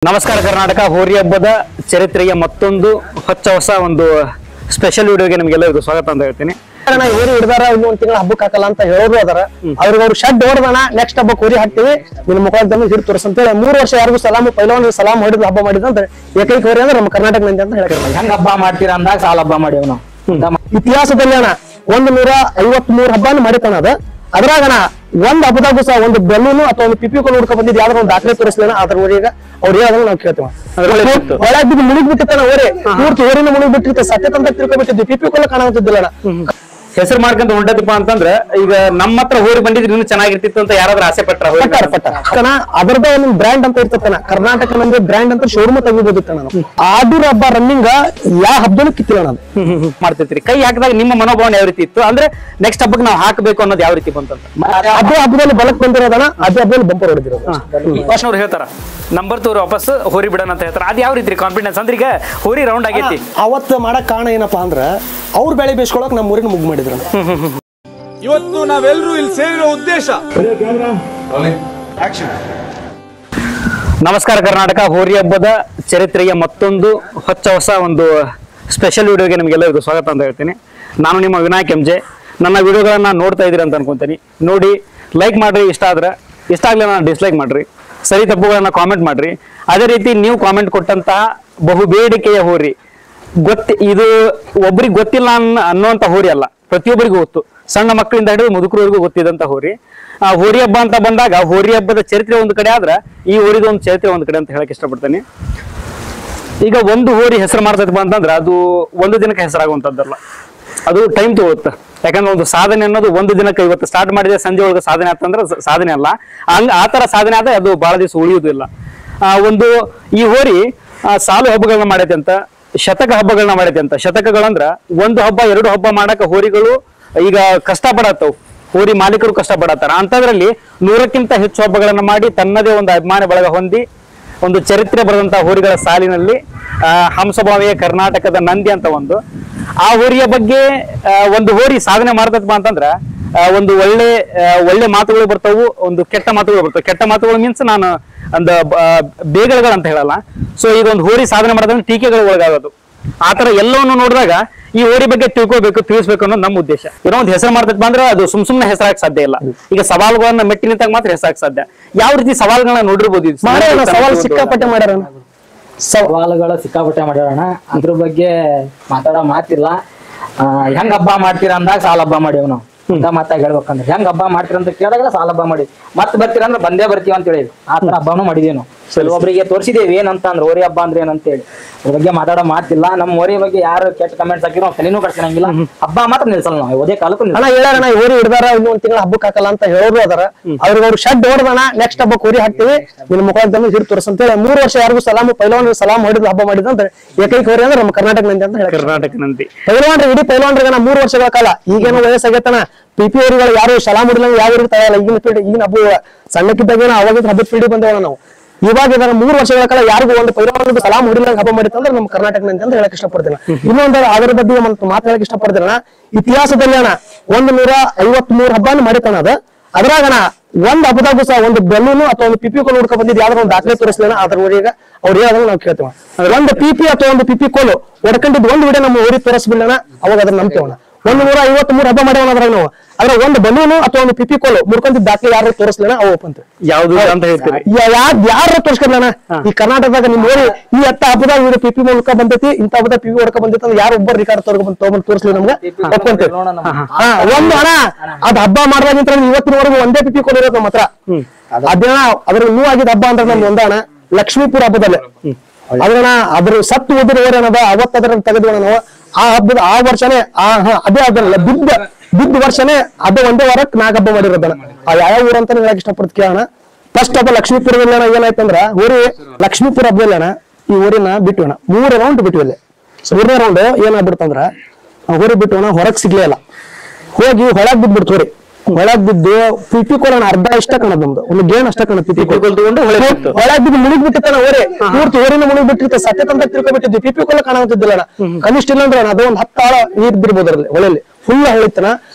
ನಮಸ್ಕಾರ ಕರ್ನಾಟಕ ಹೋರಿ ಹಬ್ಬದ ಚರಿತ್ರೆಯ ಮತ್ತೊಂದು ಹೊಸ ಒಂದು ಸ್ಪೆಷಲ್ ವಿಡಿಯೋಗೆ ನಿಮಗೆಲ್ಲರಿಗೂ ಸ್ವಾಗತ ಅಂತ ಹೇಳ್ತೀನಿ. ಹೋರಿ ಹಿಡಿದಾರ ಒಂದು ತಿಂಗಳ ಹಬ್ಬಕ್ಕೆ ಹಾಕಲ್ಲ ಅಂತ ಹೇಳೋರು ಅದಾರ. ಅವ್ರಿಗೆ ಅವ್ರು ಶೆಡ್ ಹೊಡೆದಣ ನೆಕ್ಸ್ಟ್ ಹಬ್ಬಕ್ಕೆ ಹೋರಿ ಹಾಕ್ತಿವಿ ನಿನ್ನ ಮುಖಾಂತರ ಹಿಡಿದು ತೋರಿಸ್ ಅಂತ ಹೇಳಿ 3 ವರ್ಷ ಯಾರಿಗೂ ಸಲಾಮ್ ಪೈಲವಾನ್ ಸಲಾಮ್ ಹೊಡೆದು ಹಬ್ಬ ಮಾಡಿದಂತ ಏಕೈಕ ಹೋರಿ ಅಂದ್ರೆ ನಮ್ಮ ಕರ್ನಾಟಕ ಮಂದಿ ಅಂತ ಹೇಳ್ತಾರೆ. ಹೆಂಗ್ ಹಬ್ಬ ಮಾಡ್ತೀರಾ ಅಂದಾಗ ಸಾಲ ಹಬ್ಬ ಮಾಡಿವ್ ನಾವು. ಇತಿಹಾಸದಲ್ಲಿ ಅಣ್ಣ 153 ಹಬ್ಬನ ಮಾಡಿತಾನ ಅದ. ಅದ್ರಾಗಣ ಒಂದ್ ಹಬ್ಬದಾಗೂ ಸಹ ಒಂದು ಬೆಲ್ಲೂನು ಅಥವಾ ಒಂದು ಪಿಪಿ ಕೊಂಡು ಹುಡ್ಕ ಬಂದಿದ್ದು ಯಾವ್ದಾರ ಒಂದು ದಾಖಲೆ ತೋರಿಸ್ಲೇನ ಅದ್ರ ಊರಿಗೆ ಅವ್ರು ಹೇಳೋದನ್ನ ನಾವು ಕೇಳ್ತೀವಿ. ಒಳಗ್ ಬಿದ್ದು ಮುಳುಗ್ ಬಿಟ್ಟಿರ್ತಾನ ಹೋರಿ ಪೂರ್ತಿ ಹೋರಿನ ಮುಳುಗ್ ಬಿಟ್ಟಿರ್ತ ಸತ್ಯತಂತ ತಿಳ್ಕೊಬಿಟ್ಟಿದ್ವಿ ಪಿಪಿ ಕೊಂಡು ಕಾಣುತ್ತಿದ್ದಿಲ್ಲ. ಹೆಸರು ಮಾಡ್ಕೊಂತ ಹೊಂಟದಪ್ಪ ಅಂತಂದ್ರೆ ಈಗ ನಮ್ಮ ಹತ್ರ ಹೋರಿ ಬಂದಿದ್ರೆ ಇನ್ನೂ ಚೆನ್ನಾಗಿರ್ತಿತ್ತು ಅಂತ ಯಾರಾದ್ರೂ ಆಸೆ ಪಟ್ಟ ಅದರದ ಒಂದು ಬ್ರ್ಯಾಂಡ್ ಅಂತ ಇರ್ತತನ ಕರ್ನಾಟಕ ನಮ್ಗೆ ಬ್ರ್ಯಾಂಡ್ ಅಂತ ಶೋರೂಮ್ ತೆಗಿಬೋದಿತ್ತ ನಾನು ಆಡೂರ್ ಹಬ್ಬ ರನ್ನಿಂಗ್ ಯಾವ ಹಬ್ಬದಲ್ಲೂ ಕಿತ್ತಿಲ್ಲ ನಾನು ಮಾಡ್ತಿರ್ತೀರಿ. ಕೈ ಹಾಕಿದಾಗ ನಿಮ್ಮ ಮನೋಭಾವನೆ ಯಾವ ರೀತಿ ಇತ್ತು ಅಂದ್ರೆ ನೆಕ್ಸ್ಟ್ ಹಬ್ಬಕ್ಕೆ ನಾವು ಹಾಕಬೇಕು ಅನ್ನೋದು ಯಾವ ರೀತಿ ಬಂತಂತ ಅದೇ ಹಬ್ಬದಲ್ಲಿ ಬಲಕ್ ಬಂದಿರೋದನ್ನ ಅದೇ ಹಬ್ಬದಲ್ಲಿ ಬಂಪರ್ ಹೊಡೆದಿರೋದು. ಅವ್ರು ಹೇಳ್ತಾರ ನಂಬರ್ 2 ವಾಪಸ್ ಹೋರಿ ಬಿಡೋಣ ಅಂತ ಹೇಳ್ತಾರ. ಅದ್ ಯಾವ ರೀತಿ ಕಾನ್ಫಿಡೆನ್ಸ್ ಅಂದ್ರೆ ಈಗ ಹೋರಿ ರೌಂಡ್ ಆಗೈತಿ ಅವತ್ತು ಮಾಡಕ್ ಕಾರಣ ಏನಪ್ಪಾ ಅಂದ್ರ ಅವ್ರ ಬೆಳೆ ಬೇಯಿಸ್ಕೊಳಕ್ ನಮ್ಮ ಊರಿನ ಮುಗ್ ಮಾಡಿದ್ರು. ಇವತ್ತು ನಾವೆಲ್ಲರೂ ಇಲ್ಲಿ ಸೇರಿರೋ ಉದ್ದೇಶ ನಮಸ್ಕಾರ ಕರ್ನಾಟಕ ಹೋರಿ ಹಬ್ಬದ ಚರಿತ್ರೆಯ ಮತ್ತೊಂದು ಹೊಸ ಒಂದು ಸ್ಪೆಷಲ್ ವಿಡಿಯೋಗೆ ನಿಮಗೆಲ್ಲರಿಗೂ ಸ್ವಾಗತ ಅಂತ ಹೇಳ್ತೀನಿ. ನಾನು ನಿಮ್ಮ ವಿನಾಯಕ್ MJ. ನನ್ನ ವಿಡಿಯೋಗಳನ್ನ ನೋಡ್ತಾ ಇದ್ದೀರಿ ಅಂತ ಅನ್ಕೊಂತೀನಿ. ನೋಡಿ ಲೈಕ್ ಮಾಡ್ರಿ, ಇಷ್ಟ ಆಗ್ಲಿಲ್ಲ ಡಿಸ್ಲೈಕ್ ಮಾಡ್ರಿ, ಸರಿ ತಪ್ಪುಗಳನ್ನ ಕಾಮೆಂಟ್ ಮಾಡ್ರಿ. ಅದೇ ರೀತಿ ನೀವು ಕಾಮೆಂಟ್ ಕೊಟ್ಟಂತಹ ಬಹು ಬೇಡಿಕೆಯ ಹೋರಿ ಇದು ಒಬ್ರಿಗೆ ಗೊತ್ತಿಲ್ಲ ಅನ್ನುವಂತ ಹೋರಿ ಅಲ್ಲ, ಪ್ರತಿಯೊಬ್ಬರಿಗೂ ಗೊತ್ತು. ಸಣ್ಣ ಮಕ್ಕಳಿಂದ ಹಿಡಿದು ಮುದುಕರವರೆಗೂ ಗೊತ್ತಿದಂತ ಹೋರಿ. ಹೋರಿ ಹಬ್ಬ ಅಂತ ಬಂದಾಗ ಹೋರಿ ಹಬ್ಬದ ಚರಿತ್ರೆ ಒಂದು ಕಡೆ ಆದ್ರೆ ಈ ಹೋರಿದ ಒಂದು ಚರಿತ್ರೆ ಒಂದು ಕಡೆ ಅಂತ ಹೇಳಕ್ ಇಷ್ಟಪಡ್ತೇನೆ. ಈಗ ಒಂದು ಹೋರಿ ಹೆಸರು ಮಾಡ್ತೈತಪ್ಪ ಅಂತಂದ್ರೆ ಅದು ಒಂದು ದಿನಕ್ಕೆ ಹೆಸರಾಗುವಂತದ್ದಲ್ಲ, ಅದು ಟೈಮ್ ತಗೊಳುತ್ತೆ. ಯಾಕಂದ್ರೆ ಒಂದು ಸಾಧನೆ ಅನ್ನೋದು ಒಂದು ದಿನಕ್ಕೆ ಇವತ್ತು ಸ್ಟಾರ್ಟ್ ಮಾಡಿದ್ರೆ ಸಂಜೆ ಒಳಗೆ ಸಾಧನೆ ಆತಂದ್ರೆ ಸಾಧನೆ ಅಲ್ಲ, ಆತರ ಸಾಧನೆ ಆದ್ರೆ ಅದು ಬಹಳ ದಿವಸ ಉಳಿಯುವುದಿಲ್ಲ. ಈ ಹೋರಿ ಸಾಲು ಹಬ್ಬಗಳನ್ನ ಮಾಡೈತೆ ಅಂತ, ಶತಕ ಹಬ್ಬಗಳನ್ನ ಮಾಡೈತೆ ಅಂತ. ಶತಕಗಳಂದ್ರ 1 ಹಬ್ಬ 2 ಹಬ್ಬ ಮಾಡಕ ಹೋರಿಗಳು ಈಗ ಕಷ್ಟಪಡತ್ತವು, ಹೋರಿ ಮಾಲೀಕರು ಕಷ್ಟಪಡತ್ತಾರ. ಅಂತದ್ರಲ್ಲಿ 100ಕ್ಕಿಂತ ಹೆಚ್ಚು ಹಬ್ಬಗಳನ್ನ ಮಾಡಿ ತನ್ನದೇ ಒಂದು ಅಭಿಮಾನ ಬಳಗ ಹೊಂದಿ ಒಂದು ಚರಿತ್ರೆ ಬರೆದಂತ ಹೋರಿಗಳ ಸಾಲಿನಲ್ಲಿ ಹಂಸಭಾವಿಯ ಕರ್ನಾಟಕದ ನಂದಿ ಅಂತ ಆ ಹೋರಿಯ ಬಗ್ಗೆ ಒಂದು ಹೋರಿ ಸಾಧನೆ ಮಾಡ್ತಪ್ಪ ಅಂತಂದ್ರ ಒಂದು ಒಳ್ಳೆ ಮಾತುಗಳು ಬರ್ತಾವು, ಒಂದು ಕೆಟ್ಟ ಮಾತುಗಳು ಬರ್ತಾವೆ. ಕೆಟ್ಟ ಮಾತುಗಳು ಮೀನ್ಸ್ ನಾನು ಒಂದು ಬೇಗಗಳಂತ ಹೇಳಲ್ಲ. ಸೊ ಈಗ ಒಂದು ಹೋರಿ ಸಾಧನೆ ಮಾಡೋದಂದ್ರೆ ಟೀಕೆಗಳು ಒಳಗಾಗೋದು. ಆತರ ಎಲ್ಲವನ್ನು ನೋಡಿದಾಗ ಈ ಹೋರಿ ಬಗ್ಗೆ ತಿಳ್ಕೊಬೇಕು, ತಿಳಿಸ್ಬೇಕು ಅನ್ನೋದು ನಮ್ಮ ಉದ್ದೇಶ. ಏನೋ ಒಂದು ಹೆಸರು ಮಾಡ್ತಪ್ಪ ಅಂದ್ರೆ ಅದು ಸುಮ್ನೆ ಹೆಸರಾಗಕ್ ಸಾಧ್ಯ ಇಲ್ಲ. ಈಗ ಸವಾಲುಗಳನ್ನ ಮೆಟ್ಟಿ ನಿಂತಾಗ ಮಾತ್ರ ಹೆಸರಾಗಕ್ ಸಾಧ್ಯ. ಯಾವ ರೀತಿ ಸವಾಲುಗಳನ್ನ ನೋಡಿರ್ಬೋದು, ಸವಾಲ್ ಸಿಕ್ಕಾಪಟ್ಟೆ ಮಾಡ್ಯಾರ, ಸವಾಲುಗಳ ಸಿಕ್ಕಾಪಟ್ಟೆ ಮಾಡ್ಯಾರಣ. ಅದ್ರ ಬಗ್ಗೆ ಮಾತಾಡೋ ಮಾತಿಲ್ಲ. ಹೆಂಗ್ ಹಬ್ಬ ಮಾಡ್ತೀರಾ ಅಂದಾಗ ಸಾಲ ಹಬ್ಬ ಮಾಡಿವ್ ನಾವು ಅಂತ ಮಾತಾಗಿ ಹೇಳ್ಬೇಕಂದ್ರೆ ಹೆಂಗ್ ಹಬ್ಬ ಮಾಡ್ತೀರ ಅಂತ ಕೇಳಿದಾಗ ಸಾಲ ಹಬ್ಬ ಮಾಡಿ ಮತ್ ಬರ್ತೀರ ಅಂದ್ರೆ ಬಂದೇ ಬರ್ತೀವಿ ಅಂತ ಹೇಳಿ ಆತರ ಹಬ್ಬನೂ ಮಾಡಿದೀವಿ ನಾವು. ಕೆಲವೊಬ್ಬರಿಗೆ ತೋರಿಸಿದೇವಿ ಏನಂತ ಅಂದ್ರೆ ಹೋರಿ ಹಬ್ಬ ಅಂದ್ರೆ ಏನಂತ ಹೇಳಿ ಅದ್ರ ಬಗ್ಗೆ ಮಾತಾಡೋ ಮಾತಿಲ್ಲ. ನಮ್ಮ ಹೋರಿ ಬಗ್ಗೆ ಯಾರು ಕೆಟ್ಟ ಕಮೆಂಟ್ಸ್ ಹಾಕಿರೋ ನಾವು ತಲೆನೂ ಕಟ್ಸಂಗಿಲ್ಲ. ಹಬ್ಬ ಮಾತ್ರ ನಿಲ್ಸಲ್ಲ ನಾವು ಯಾವುದೇ ಕಾಲಕ್ಕೂ. ಹೇಳೋಣ ಹೋರಿ ಹಿಡಿದಾರ ಒಂದು ತಿಂಗಳ ಹಬ್ಬಕ್ಕೆ ಹಾಕಲ್ಲ ಅಂತ ಹೇಳೋರು ಅದಾರ. ಅವ್ರಿಗೆ ಅವ್ರು ಶೆಡ್ ಹೊಡೆದಣ ನೆಕ್ಸ್ಟ್ ಹಬ್ಬಕ್ಕೆ ಹೋರಿ ಹಾಕ್ತಿವಿ ನಿನ್ನ ಮುಖಾಂತರ ಹಿಡಿದು ತೋರಿಸ್ ಅಂತ ಹೇಳಿ 3 ವರ್ಷ ಯಾರಿಗೂ ಸಲಾಮ್ ಪೈಲವಾನ್ ಸಲಾಮ್ ಹೊಡೆದು ಹಬ್ಬ ಮಾಡಿದಂತ ಏಕೈಕ ಹೋರಿ ಅಂದ್ರೆ ನಮ್ಮ ಕರ್ನಾಟಕ ನಂದಿ ಅಂತ ಹೇಳಿ. ಕರ್ನಾಟಕ ನಂದಿ ಪೈಲವಾನ್ರಿ ಇಡೀ ಪೈಲವಾನ್ರಿಗೆ 3 ವರ್ಷಗಳ ಕಾಲ ಈಗೇನೋ ವಯಸ್ಸಾಗೈತನ ಪಿಪಿ ಅವರುಗಳು ಯಾರು ಸಲಾಮ್ ಹೊಡಿಲ್ಲ ಯಾವ ತಯಾರಲ್ಲ. ಈಗಿನ ಹಬ್ಬ ಸಣ್ಣಕ್ಕಿದ್ದಾಗೇನೋ ಅವಾಗ ಹಬ್ಬದ ಪೀಡಿ ಬಂದೇವ ನಾವು. ಇವಾಗ 3 ವರ್ಷಗಳ ಕಾಲ ಯಾರಿಗೂ ಒಂದು ಪೈಲವಾನ್ ಸಲಾಮ್ ಹೊಡಿಲ್ಲ ಹಬ್ಬ ಮಾಡಿತ್ತಂದ್ರೆ ನಮ್ಮ ಕರ್ನಾಟಕ ನಂದಿ ಅಂತ ಹೇಳಕ್ ಇಷ್ಟಪಡ್ತೀನಿ. ಇನ್ನೊಂದು ಅದ್ರ ಬಗ್ಗೆ ಮಾತಾಡಕ್ ಇಷ್ಟಪಡ್ತೀನ. ಇತಿಹಾಸದಲ್ಲಿ ಅಣ್ಣ 153 ಹಬ್ಬನ ಮಾಡಿತಾನ ಅದ. ಅದ್ರಾಗಣ ಒಂದ್ ಹಬ್ಬದಾಗೂ ಸಹ ಒಂದು ಬೆಲ್ಲೂನು ಅಥವಾ ಒಂದು ಪಿಪಿ ಕೋಲು ಹುಡ್ಕ ಬಂದಿದ್ದು ಯಾವ್ದಾರ ಒಂದು ದಾಖಲೆ ತೋರಿಸ್ಲೇನ ಅದ್ರ ಊರಿಗೆ ಅವ್ರು ಹೇಳೋದನ್ನ ನಾವು ಕೇಳ್ತೇವೆ. ಒಂದು ಪಿಪಿ ಅಥವಾ ಒಂದು ಪಿಪಿ ಕೋಲು ಹೊಡ್ಕೊಂಡಿದ್ದು ಒಂದು ವಿಡಿಯೋ ನಮ್ಮ ಊರಿಗೆ ತೋರಿಸ್ಬಿಡೋಣ, ಅವಾಗ ಅದನ್ನ ನಂಬ್ತೇವಣ. 153 ಹಬ್ಬ ಮಾಡ್ಯಾವ ಅದ್ರಾಗ ನಾವು. ಅದ್ರ ಒಂದು ಬಲೂನು ಅಥವಾ ಒಂದು ಪಿಪಿ ಕೋಲು ಮುಡ್ಕೊಂಡ್ ದಾಖಲೆ ಯಾರು ತೋರಿಸ್ಲೇನ ಅವು ಅಂತ ಯಾವ್ದು ಅಂತ ಹೇಳ್ತೀರಿ. ಯಾರು ತೋರಿಸ್ಕೊಡ್ಲೇನ ಈ ಕರ್ನಾಟಕದಾಗ ನಿಮ್ ಊರಿ ಈ ಹಬ್ಬದಾಗ ಪಿಪಿ ಮೂಲಕ ಬಂದೈತಿ, ಇಂಥ ಹಬ್ಬದ ಪಿಪಿ ಹೊಡ್ಕ ಬಂದೈತಿ ಅಂದ್ರೆ ಯಾರು ಒಬ್ಬರು ರಿಕಾರ್ಡ್ ತಗೊಂಡ್ ತೋರಿಸ್ಲಿ ನಮ್ಗೆ ಒಪ್ಕೊಂತೇವೆ. ಒಂದು ಅಣ್ಣ ಅದ್ ಹಬ್ಬ ಮಾಡ್ದಾಗಿಂತ ಇವತ್ತಿನವರೆಗೂ ಒಂದೇ ಪಿಪಿ ಕೋಲು ಇರೋದು ನಮ್ಮ ಹತ್ರ. ಅದೇನ ಅದ್ರ ಇನ್ನೂ ಆಗಿದ ಹಬ್ಬ ಅಂದ್ರೆ ನಮ್ದು ಒಂದಣ ಲಕ್ಷ್ಮೀಪುರ ಹಬ್ಬದಲ್ಲೇ ಅದ್ರಣ ಅದ್ರ ಸತ್ತು ಓದಿರ ಏನದ ಅವತ್ತು ಅದರ ತೆಗೆದು ನಾವು ಆ ಹಬ್ಬದ ಆ ವರ್ಷನೇ ಅದೇ ಅದಲ್ಲ ಬಿದ್ದ ವರ್ಷನೇ ಅದೇ ಒಂದೇ ವಾರಕ್ಕೆ 4 ಹಬ್ಬ ಮಾಡಿರೋದಣ. ಯಾವ ಊರ ಅಂತ ಹೇಳಕ್ ಇಷ್ಟಪಡ್ತ ಕೇಳೋಣ. ಫಸ್ಟ್ ಹಬ್ಬ ಲಕ್ಷ್ಮೀಪುರದಲ್ಲಿ ಏನಾಯ್ತಂದ್ರ ಊರಿ ಲಕ್ಷ್ಮೀಪುರ ಹಬ್ಬದಲ್ಲಿ ಅಣ್ಣ ಈ ಊರಿನ ಬಿಟ್ಟೋಣ 3 ರೌಂಡ್ ಬಿಟ್ಟಿವಲ್ಲಿ. 3ನೇ ರೌಂಡ್ ಏನಾಗ್ಬಿಡ್ತಂದ್ರ ಊರಿ ಬಿಟ್ಟೋಣ ಹೊರಗ್ ಸಿಗ್ಲೇ ಇಲ್ಲ, ಹೋಗಿ ಹೊಳಗ್ ಬಿದ್ಬಿಡ್ತು ಊರಿ. ಒಳಗ್ ಬಿದ್ದು ಪಿಪಿ ಕೋಲನ ಅರ್ಧ ಇಷ್ಟ ಕಾಣದ್ ನಮ್ದು ಒಂದು ಗೇಣ್ ಅಷ್ಟ ಕಾಣ ಪಿಪಿ ಕೋಲ್ ತಗೊಂಡು ಒಳಗ್ ಬಿದ್ದು ಮುಳುಗ್ ಬಿಟ್ಟಿರ್ತಾನ ಓರಿ ಪೂರ್ತಿ ಓರಿನ ಮುಳುಗ್ ಬಿಟ್ಟಿರ್ತ ಸತ್ಯತಂತ ತಿಳ್ಕೊಬಿಟ್ಟಿದ್ವಿ. ಪಿಪಿ ಕೋಲ ಕಾಣುತ್ತಿದ್ದಿಲ್ಲ ಕನಿಷ್ಠ ಇಲ್ಲ ಅಂದ್ರೆ ಅದು ಒಂದು 10 ಆಳ ನೀರ್ ಬಿರ್ಬೋದು ಅದ್ರಲ್ಲಿ ಹೊಳೆಯಲ್ಲಿ ಫುಲ್ ಹೊಳಿತನ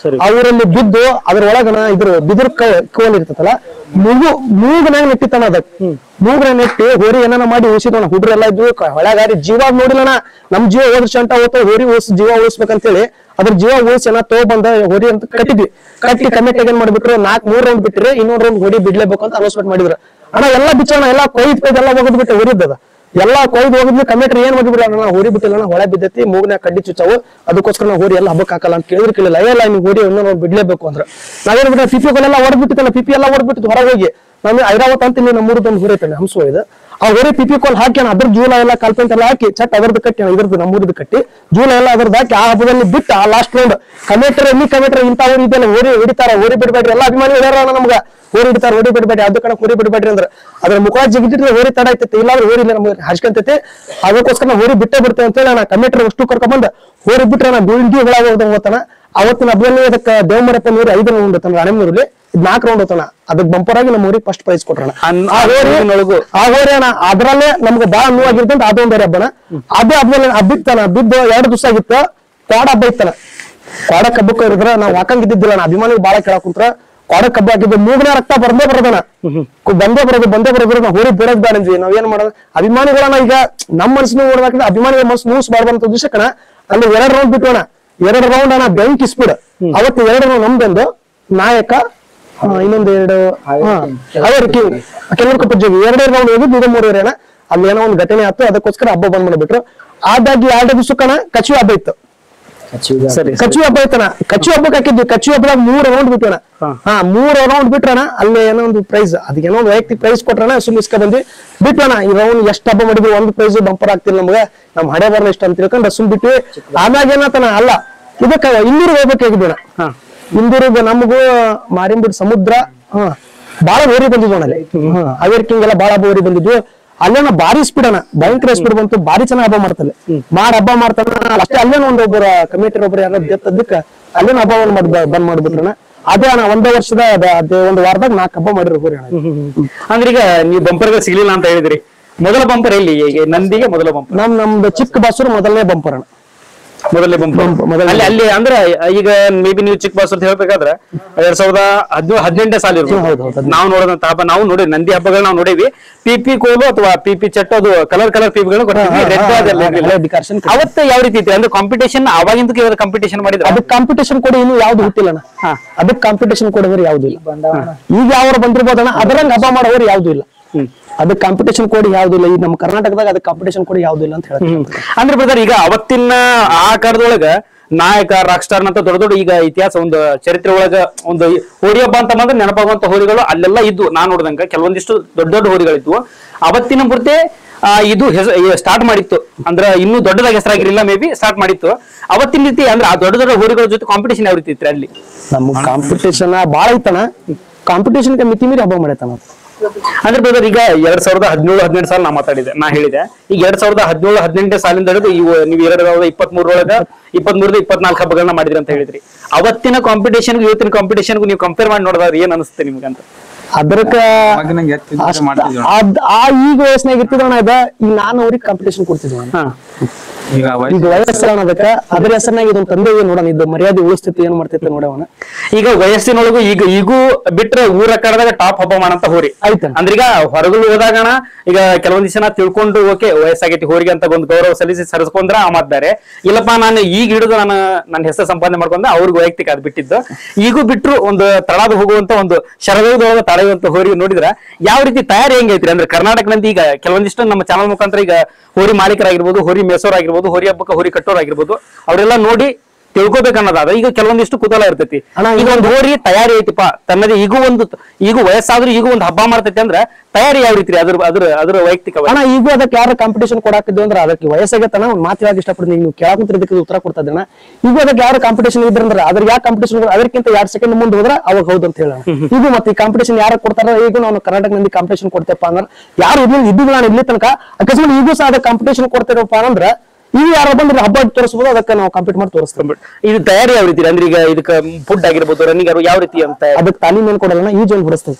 ಅವರಲ್ಲಿ ಬಿದ್ದು ಅದ್ರೊಳಗನ ಇದ್ರ ಬಿದ್ರ ಕೋಲ್ ಇರ್ತತಲ್ಲ ಮೂಗನಾಗ ನೆಟ್ಟಿತನ ಅದಕ್ ಮೂಗನ ನೆಟ್ಟಿ ಹೋರಿ ಏನಾನ ಮಾಡಿ ಉಳಿಸಿದವನ ಹುಡ್ರೆಲ್ಲ ಇದ್ವು ಹೊಳಗಾರಿ ಜೀವ ನೋಡಿಲ್ಲಣ ನಮ್ ಜೀವ ಓದಿಸ್ ಅಂತ ಹೋಗ್ತಾವ ಹೋರಿ ಜೀವ ಉಳಿಸ್ಬೇಕಂತೇಳಿ ಅದ್ರ ಜೀವ ಉಳಿಸಿ ಬಂದ ಹೋರಿ ಅಂತ ಕಟ್ಟಿದ್ವಿ ಕಟ್ಟಿ ಕಮಿಟಿಗೆ ಏನ್ ಮಾಡ್ಬಿಟ್ರು 4-3 ರೌಂಡ್ ಬಿಟ್ಟಿರಿ ಇನ್ನೊಂದ್ ರೌಂಡ್ ಹೋರಿ ಬಿಡ್ಲೇಬೇಕು ಅಂತ ಅನೌನ್ಸ್ಮೆಂಟ್ ಮಾಡಿದ್ರು ಅಣ್ಣ ಎಲ್ಲಾ ಬಿಚ್ಚೋಣ ಎಲ್ಲಾ ಕೊಯ್ದು ಎಲ್ಲ ಹೋಗದ್ ಬಿಟ್ಟೆ ಹೋರಿದ್ದದ ಎಲ್ಲಾ ಕೊಯ್ದು ಹೋಗಿದ್ವಿ ಕಮಿಟ್ರಿ ಏನ್ ಮಾಡಿಬಿಡ್ಲ ನಾನು ಹೋರಿ ಬಿಟ್ಟಿಲ್ಲ ಹೊಳೆ ಬಿದ್ದೈತಿ ಮೂಗ್ನ ಕಡ್ಡಿ ಚುಚ್ಚಾವು ಅದಕ್ಕೋಸ್ಕರ ನಾವು ಹೋರಿ ಎಲ್ಲ ಹಬ್ಬಕ್ಕೆ ಹಾಕಲ್ಲ ಅಂತ ಕೇಳಿಲ್ಲ ಇಲ್ಲ ನೀವು ಹೋರಿ ಇನ್ನೂ ಬಿಡ್ಲೇಬೇಕು ಅಂದ್ರೆ ನಾವೇನ್ ಬಿಟ್ರೆ ಪಿಪಿಗಳೆಲ್ಲ ಹೊಡ್ಬಿಟ್ಟಿತ್ತಲ್ಲ ಪಿಪಿ ಎಲ್ಲ ಹೊಡ್ಬಿಟ್ಟಿತ್ತು ಹೊರಗೆ ಹೋಗಿ ನಮ್ಗೆ ಐರಾವತ್ ಅಂತ ಇಲ್ಲಿ ನಮ್ಮೂರದೊಂದು ಹೋರಿ ಐತೆ ಹಂಸು ಇದು ಆ ಹೋರಿ ಪಿಪಿ ಕೋಲ್ ಹಾಕಿ ಅದ್ರ ಜೂಲ ಎಲ್ಲ ಕಲ್ಪಂತ ಎಲ್ಲ ಹಾಕಿ ಚಟ್ ಅದರದ್ದು ಕಟ್ಟಿ ಇದ್ರದ್ದು ನಮ್ಮೂರದ್ದು ಕಟ್ಟಿ ಜೂಲ ಎಲ್ಲ ಅದ್ರದ್ದು ಹಾಕಿ ಆ ಹಬ್ಬದಲ್ಲಿ ಬಿಟ್ಟು ಆ ಲಾಸ್ಟ್ ರೌಂಡ್ ಕಮಿಟ್ರಿ ಇಂಥ ಹೋರಿ ಇದೆಲ್ಲ ಹೋರಿ ಹೊಡಿತಾರ ಹೋರಿ ಬಿಡ್ಬೇಡ್ರಿ ಎಲ್ಲ ಅಭಿಮಾನಿ ಹೇಳ್ಯಾರ ನಮ್ಗ ಹೋರಿ ಹಿಡಿತಾರ ಹೋರಿ ಬಿಡ್ಬೇಡಿ ಅದು ಕಣಕ್ ಹೋರಿ ಬಿಡ್ಬೇಡ್ರಿ ಅಂದ್ರೆ ಅದ್ರ ಮುಖ ಜಿಗಿಟ್ಟಿದ್ರೆ ಹೋರಿ ತಡ ಐತೈತಿ ಇಲ್ಲಾಂದ್ರೆ ಹೋರಿ ಇಲ್ಲ ನಮ್ಗೆ ಹಚ್ಕೊಂತೈತಿ ಅದಕ್ಕೋಸ್ಕರ ನಾವು ಹೋರಿ ಬಿಟ್ಟೇ ಬಿಡ್ತೇವೆ ಅಂತೇಳಿ ನಾ ಕಮಿಟ್ರಿ ಅಷ್ಟು ಕರ್ಕೊಂಡ್ಬಂದ್ ಹೋರಿ ಬಿಟ್ರೆ ನಾ ಬೀಳ್ಗಿ ಹುಳ ಹೋಗ್ತಾನ ಅವತ್ತಿನ ಹಬ್ಬದಲ್ಲಿ ಅದಕ್ಕೆ ದೇವಮರಪ್ಪ ನೀರು 5 ರೌಂಡ್ ಹೋಗ್ತಾನ ರಾಣೆಮೂರಲ್ಲಿ 4 ರೌಂಡ್ ಹೋಗ್ತಾನ ಅದಕ್ಕೆ ಬಂಪರ್ ಆಗಿ ನಮ್ಮ ಊರಿಗೆ ಫಸ್ಟ್ ಪ್ರೈಸ್ ಕೊಟ್ರಣ ಆ ಹೋರಿ ಅಣ್ಣ ಅದ್ರಲ್ಲೇ ನಮ್ಗೆ ಬಾಳ ನೋವಾಗಿರ್ತಂತ ಅದೊಂದು ಬೇರೆ ಹಬ್ಬನ ಅದೇ ಹಬ್ಬದಲ್ಲಿ ಬಿತ್ತಾನ ಬಿದ್ದು 2 ದಿವಸ ಆಗಿತ್ತ ಕ್ವಾಡ ಹಬ್ಬ ಇತ್ತಾನ ಕ್ವಾಡ ಹಬ್ಬಕ್ಕೆ ಇರಿದ್ರ ನಾವ್ ಹಾಕಂಗಿದ್ದಿಲ್ಲ ನಾ ಅಭಿಮಾನಿಗೆ ಬಾಳ ಕೇಳಕ್ ಕುಂತ್ರ ಕ್ವಾಡಕ್ ಹಬ್ಬ ಹಾಕಿದ್ದು ಮೂಗನ ರಕ್ತ ಬಂದೇ ಬರೋದನ ಬಂದೇ ಬರೋದ್ರ ನಾವು ಹೋರಿ ಬಿಡೋದ್ ಬೇಡಂದ್ವಿ ನಾವ್ ಏನ್ ಮಾಡೋದು ಅಭಿಮಾನಿಗಳನ್ನ ಈಗ ನಮ್ಮ ಮನಸ್ಸಿನ ನೋಡ್ಬೇಕಂದ್ರೆ ಅಭಿಮಾನಿಗಳ ಮನಸ್ಸು ಮೂಸ್ಬಾರ್ದಂತ ಉದ್ದೇಶಕ್ಕಣ ಅಲ್ಲಿ 2 ರೌಂಡ್ ಬಿಟ್ಟೋಣ 2 ರೌಂಡ್ ಅಣ್ಣ ಬೆಂಕಿ ಸ್ಪೀಡ್ ಅವತ್ತು 2 ರೌಂಡ್ ನಮ್ದೊಂದು ನಾಯಕ ಇನ್ನೊಂದು 2 ಅವರಿಗೆ ಕೆಲವರು ಕಪ್ಪಜ್ಜಿಗೆ 2 ರೌಂಡ್ ಹೋಗಿದ್ದು ಇದು 3 ಅಣ್ಣ ಅಲ್ಲಿ ಏನೋ ಒಂದು ಘಟನೆ ಆಯ್ತು ಅದಕ್ಕೋಸ್ಕರ ಹಬ್ಬ ಬಂದ್ ಮಾಡ್ಬಿಟ್ರು ಆದಾಗಿ 2 ದಿವಸಕ್ಕಣ ಕಚ್ಚು ಹಬ್ಬ ಇತ್ತು ಕಚ್ಚು ಹಬ್ಬ ಐತನ ಕಚ್ಚು ಹಬ್ಬಕ್ಕೆ ಹಾಕಿದ್ವಿ ಕಚ್ಚು ಹಬ್ಬದಾಗ 3 ರೌಂಡ್ ಬಿಟ್ಟೋಣ 3 ರೌಂಡ್ ಬಿಟ್ರಣ ಅಲ್ಲಿ ಏನೋ ಒಂದು ಪ್ರೈಸ್ ಅದಕ್ಕೆ ಏನೋ ಒಂದು ವೈಯಕ್ತಿಕ ಪ್ರೈಸ್ ಕೊಟ್ರಣ ಸುಮ್ಮಿಸ್ಕ ಬಂದ್ವಿ ಬಿಟ್ಟೋಣ ಈ ರೌಂಡ್ ಎಷ್ಟು ಹಬ್ಬ ಮಾಡಿದ್ವಿ ಒಂದು ಪ್ರೈಸ್ ಬಂಪರ್ ಆಗ್ತಿಲ್ಲ ನಮ್ಗೆ ನಮ್ ಹಣೆ ಬರಲ್ಲ ಇಷ್ಟ ಅಂತ ತಿಳ್ಕೊಂಡು ಸುಮ್ ಬಿಟ್ವಿ ಆಮ್ಯಾಗ ಏನತನ ಅಲ್ಲ ಇದಕ್ಕ ಇಂದೂರಿಗೆ ಹೋಗ್ಬೇಕಾಗಿದ್ವಿ ಇಂದೂರಿಗೆ ನಮಗೂ ಮಾರಿಂಬಿಡ್ ಸಮುದ್ರ ಬಾಳ ಹೋರಿ ಬಂದಿದ್ವು ಅಲ್ಲಿ ಹಾವೇರಿ ಕಿಂಗ್ ಎಲ್ಲ ಬಾಳ ಹೋರಿ ಬಂದಿದ್ವು ಅಲ್ಲೇನ ಭಾರಿ ಸ್ಪೀಡ್ ಅಣ್ಣ ಭಯಂಕರ ಸ್ಪೀಡ್ ಬಂತು ಭಾರಿ ಚೆನ್ನಾಗಿ ಹಬ್ಬ ಮಾಡ್ತಾರೆ ಹಬ್ಬ ಮಾಡ್ತಾರ ಅಷ್ಟೇ ಅಲ್ಲೇನ ಒಂದೊಬ್ಬರ ಕಮಿಟಿ ಒಬ್ಬರು ಯಾರು ಗೆದ್ದಕ್ಕೆ ಅಲ್ಲೇನ ಹಬ್ಬವನ್ನು ಬಂದ್ ಮಾಡ್ಬಿಟ್ರಣ ಅದೇ ಅಣ್ಣ 1 ವರ್ಷದ ಅದೇ 1 ವಾರದಾಗ 4 ಹಬ್ಬ ಮಾಡಿರೋ ಹೋರಿ ಅಣ್ಣ ಅಂದ್ರೆ ಈಗ ನೀವು ಬಂಪರ್ಗಳು ಸಿಗ್ಲಿಲ್ಲ ಅಂತ ಹೇಳಿದ್ರಿ ಮೊದಲ ಬಂಪರ್ ಎಲ್ಲಿ ನಂದಿಗೆ ಮೊದಲ ಬಂಪರ್ ನಮ್ದು ಚಿಕ್ಕ ಬಾಸೂರು ಮೊದಲನೇ ಬಂಪರ್ ಅಣ್ಣ ಮೊದಲೇ ಬಂಪರ್ ಅಲ್ಲಿ ಅಂದ್ರೆ ಈಗ ಮೇ ಬಿ ನೀವು ಚಿಕ್ಕ ಬಾಸ್ ಅಂತ ಹೇಳ್ಬೇಕಾದ್ರೆ 2018 ಸಾಲ ಇರ್ಬೋದು ನಾವು ನೋಡೋದಂತ ಹಬ್ಬ ನಾವು ನೋಡಿ ನಂದಿ ಹಬ್ಬಗಳು ನಾವು ನೋಡೇವಿ ಪಿಪಿ ಕೋಲು ಅಥವಾ ಪಿಪಿ ಚಟ್ ಅದು ಕಲರ್ ಪಿಪಿಗಳು ಅವತ್ತ ಯಾವ ರೀತಿ ಇತ್ತು ಅಂದ್ರೆ ಕಾಂಪಿಟೇಷನ್ ಅವಾಗಿಂದ ಕಾಂಪಿಟೇಷನ್ ಮಾಡಿದ್ರೆ ಅದಕ್ಕೆ ಕಾಂಪಿಟೇಷನ್ ಕೊಡಿ ಇನ್ನು ಯಾವ್ದು ಗೊತ್ತಿಲ್ಲ ಅದಕ್ಕೆ ಕಾಂಪಿಟೇಷನ್ ಕೊಡೋರು ಯಾವ್ದು ಇಲ್ಲ ಈಗ ಯಾವ್ರು ಬಂದಿರ್ಬೋದಣ್ಣ ಅದರಂಗ್ ಹಬ್ಬ ಮಾಡೋರು ಯಾವ್ದು ಇಲ್ಲ ಅದಕ್ಕೆ ಕಾಂಪಿಟೇಷನ್ ಕೋಡ್ ಯಾವ್ದಿಲ್ಲ ಈ ನಮ್ಮ ಕರ್ನಾಟಕದಾಗ ಅದಕ್ಕೆ ಕಾಂಪಿಟೇಷನ್ ಕೋಡ್ ಯಾವ್ದಿಲ್ಲ ಅಂತ ಹೇಳ್ತೀನಿ ಅಂದ್ರೆ ಬ್ರದರ್ ಈಗ ಅವತ್ತಿನ ಆ ಕಾಲದೊಳಗ ನಾಯಕ ರಾಕ್ ಸ್ಟಾರ್ ಅಂತ ದೊಡ್ಡ ಈಗ ಇತಿಹಾಸ ಒಂದು ಚರಿತ್ರೆ ಒಳಗ ಒಂದು ಹೋರಿ ಹಬ್ಬ ಅಂತ ಬಂದ್ರೆ ನೆನಪಾಗುವಂತ ಹೋರಿಗಳು ಅಲ್ಲೆಲ್ಲ ಇದ್ವು ನಾನ್ ನೋಡಿದಂಗ ಕೆಲವೊಂದಿಷ್ಟು ದೊಡ್ಡ ಹೋರಿಗಳಿದ್ವು ಅವತ್ತಿನ ಪೂರ್ತಿ ಇದು ಸ್ಟಾರ್ಟ್ ಮಾಡಿತ್ತು ಅಂದ್ರೆ ಇನ್ನೂ ದೊಡ್ಡದಾಗಿ ಹೆಸರಾಗಿರ್ಲಿಲ್ಲ ಮೇ ಬಿ ಸ್ಟಾರ್ಟ್ ಮಾಡಿತ್ತು ಅವತ್ತಿನ ರೀತಿ ಅಂದ್ರೆ ಆ ದೊಡ್ಡ ಹೋರಿಗಳ ಜೊತೆ ಕಾಂಪಿಟೇಷನ್ ಯಾವ ರೀತಿ ಇತ್ತು ಅಲ್ಲಿ ನಮ್ಗೆ ಕಾಂಪಿಟೇಷನ್ ಬಾಳ ಐತನ ಕಾಂಪಿಟೇಷನ್ ಮಿತಿ ಮೀರಿ ಹಬ್ಬ ಮಾಡೈತನ ಅಂದ್ರೆ ಬ್ರದರ್ ಈಗ 2017-18 ಸಾಲ ನಾ ಹೇಳಿದೆ ಈಗ 2017-18 ಸಾಲಿಂದ ಹಿಡಿದು ನೀವು 2023-24 ಹಬ್ಬಗಳನ್ನ ಮಾಡಿದ್ರಿ ಅಂತ ಹೇಳಿದ್ರಿ ಅವತ್ತಿನ ಕಾಂಪಿಟೇಷನ್ ಇವತ್ತಿನ ಕಾಂಪಿಟೇಷನ್ ನೀವು ಕಂಪೇರ್ ಮಾಡಿ ನೋಡಿದ್ರೆ ಏನ್ ಅನಿಸುತ್ತೆ ನಿಮ್ಗೆ ಅಂತ ಅದಕ್ಕ ಈಗ ವಯಸ್ಸಿನಾಗ ಇರ್ತಿದ್ವಣ ಈಗ ನಾನು ಅವ್ರಿಗೆ ಕಾಂಪಿಟೇಷನ್ ಕೊಡ್ತಿದ್ವಿ ಈಗ ವಯಸ್ಸಲ್ಲ ಅದಕ್ಕ ಅದ್ರ ಹೆಸರಿನಾಗ ಇದೊಂದು ತಂದೆ ನೋಡೋಣ ಇದು ಮರ್ಯಾದೆ ಉಳಿಸ್ತೈತಿ ಏನ್ ಮಾಡ್ತೈತೆ ನೋಡವನ ಈಗ ವಯಸ್ಸಿನೊಳಗು ಈಗೂ ಬಿಟ್ರೆ ಊರ ಕಡದಾಗ ಟಾಪ್ ಹಬ್ಬ ಮಾಡಂತ ಹೋರಿ ಆಯ್ತು ಅಂದ್ರೆ ಈಗ ಹೊರಗು ಹೋದಾಗಣ ಈಗ ಕೆಲವೊಂದ್ ದಿವಸ ತಿಳ್ಕೊಂಡು ಓಕೆ ವಯಸ್ಸಾಗೈತಿ ಹೋರಿಗೆ ಅಂತ ಒಂದು ಗೌರವ ಸಲ್ಲಿಸಿ ಸರಿಸ್ಕೊಂಡ್ರ ಮಾತಾರೆ ಇಲ್ಲಪ್ಪ ನಾನು ಈಗ ಹಿಡಿದು ನನ್ನ ಹೆಸರು ಸಂಪಾದನೆ ಮಾಡ್ಕೊಂಡ ಅವ್ರಿಗೆ ವೈಯಕ್ತಿಕ ಅದ್ ಬಿಟ್ಟಿದ್ದು ಈಗೂ ಬಿಟ್ರು ಒಂದು ತಳಾದ ಹೋಗುವಂತ ಒಂದು ಶರದೊಳಗ ತಳೆಯುವಂತ ಹೋರಿ ನೋಡಿದ್ರ ಯಾವ ರೀತಿ ತಯಾರಿ ಹೆಂಗೈತ್ರಿ ಅಂದ್ರೆ ಕರ್ನಾಟಕದಲ್ಲಿ ಈಗ ಕೆಲವೊಂದಿಷ್ಟು ನಮ್ಮ ಚಾನಲ್ ಮುಖಾಂತರ ಈಗ ಹೋರಿ ಮಾಲೀಕರಾಗಿರ್ಬೋದು ಹೋರಿ ಮೇಸೋರಾಗಿರ್ಬೋದು ಹೋರಿ ಹಬ್ಬಕ್ಕೆ ಹೋರಿ ಕಟ್ಟೋರಾಗಿರ್ಬೋದು ಅವರೆಲ್ಲ ನೋಡಿ ತಿಳ್ಕೊಬೇಕನ್ನೋದಾದ ಈಗ ಕೆಲವೊಂದಿಷ್ಟು ಕುತೂಹಲ ಇರ್ತೈತಿ ಈಗ ಒಂದು ಹೋರಿ ತಯಾರಿ ಐತಿಪ್ಪ ತನ್ನದೇ ಈಗ ವಯಸ್ಸಾದ್ರೂ ಈಗ ಒಂದು ಹಬ್ಬ ಮಾಡ್ತೈತಿ ಅಂದ್ರೆ ತಯಾರಿ ಯಾವ ರೀತಿ ಅದ್ರ ವೈಯಕ್ತಿಕ ಅಣ್ಣ ಈಗ ಅದಕ್ಕೆ ಯಾರು ಕಾಂಪಿಟೇಷನ್ ಕೊಡಾಕಿದ್ವಿ ಅಂದ್ರೆ ಅದಕ್ಕೆ ವಯಸ್ಸಾಗತ್ತನ ಒಂದ್ ಮಾತು ಹೇಳಕ್ ಇಷ್ಟಪಡ್ತೀನಿ ನೀವು ಕೇಳಾಕಂತ ಇದಕ್ಕೆ ಉತ್ತರ ಕೊಡ್ತಾ ಇದ್ದೇನೆ ಈಗ ಅದಕ್ಕೆ ಯಾರು ಕಾಂಪಿಟೇಷನ್ ಇದ್ರಂದ್ರೆ ಅದ್ರ ಯಾವ ಕಾಂಪಿಟೇಷನ್ ಅದಕ್ಕಿಂತ 2 ಸೆಕೆಂಡ್ ಮುಂದೆ ಹೋದ್ರೆ ಅವಾಗ ಹೌದು ಅಂತ ಹೇಳೋಣ ಈಗ ಮತ್ತೆ ಈ ಕಾಂಪಿಟೇಷನ್ ಯಾರು ಕೊಡ್ತಾರ ಈಗ ನಾವು ಕರ್ನಾಟಕದಲ್ಲಿ ಕಾಂಪಿಟೇಷನ್ ಕೊಡ್ತೇಪ್ಪ ಅಂದ್ರೆ ಯಾರು ಇದ್ದು ನಾನು ಇಲ್ಲಿ ತನಕ ಅಕಸ್ಮಾತ್ ಈಗೂ ಸಹ ಅದಕ್ಕೆ ಕಾಂಪಿಟೇಷನ್ ಕೊಡ್ತೇವಪ್ಪ ಅಂದ್ರೆ ಈಗ ಯಾರು ಬಂದ್ರೆ ಹಬ್ಬ ತೋರಿಸಬಹುದು ಅದಕ್ಕೆ ನಾವು ಕಂಪ್ಲೀಟ್ ಮಾಡಿ ತೋರಿಸ್ತೇವೆ ಇದು ತಯಾರಿ ಯಾವ ರೀತಿ ಅಂದ್ರೆ ಈಗ ಇದಕ್ಕೆ ಫುಡ್ ಆಗಿರ್ಬೋದು ರನ್ನಿಂಗ್ ಯಾವ ರೀತಿ ಅಂತ ಅದಕ್ಕೆ ತಾಲೀಮ್ ಏನ್ ಕೊಡಲ್ಲ ಈಜ್ ಒಂದು ಬಿಡಿಸ್ತೇವೆ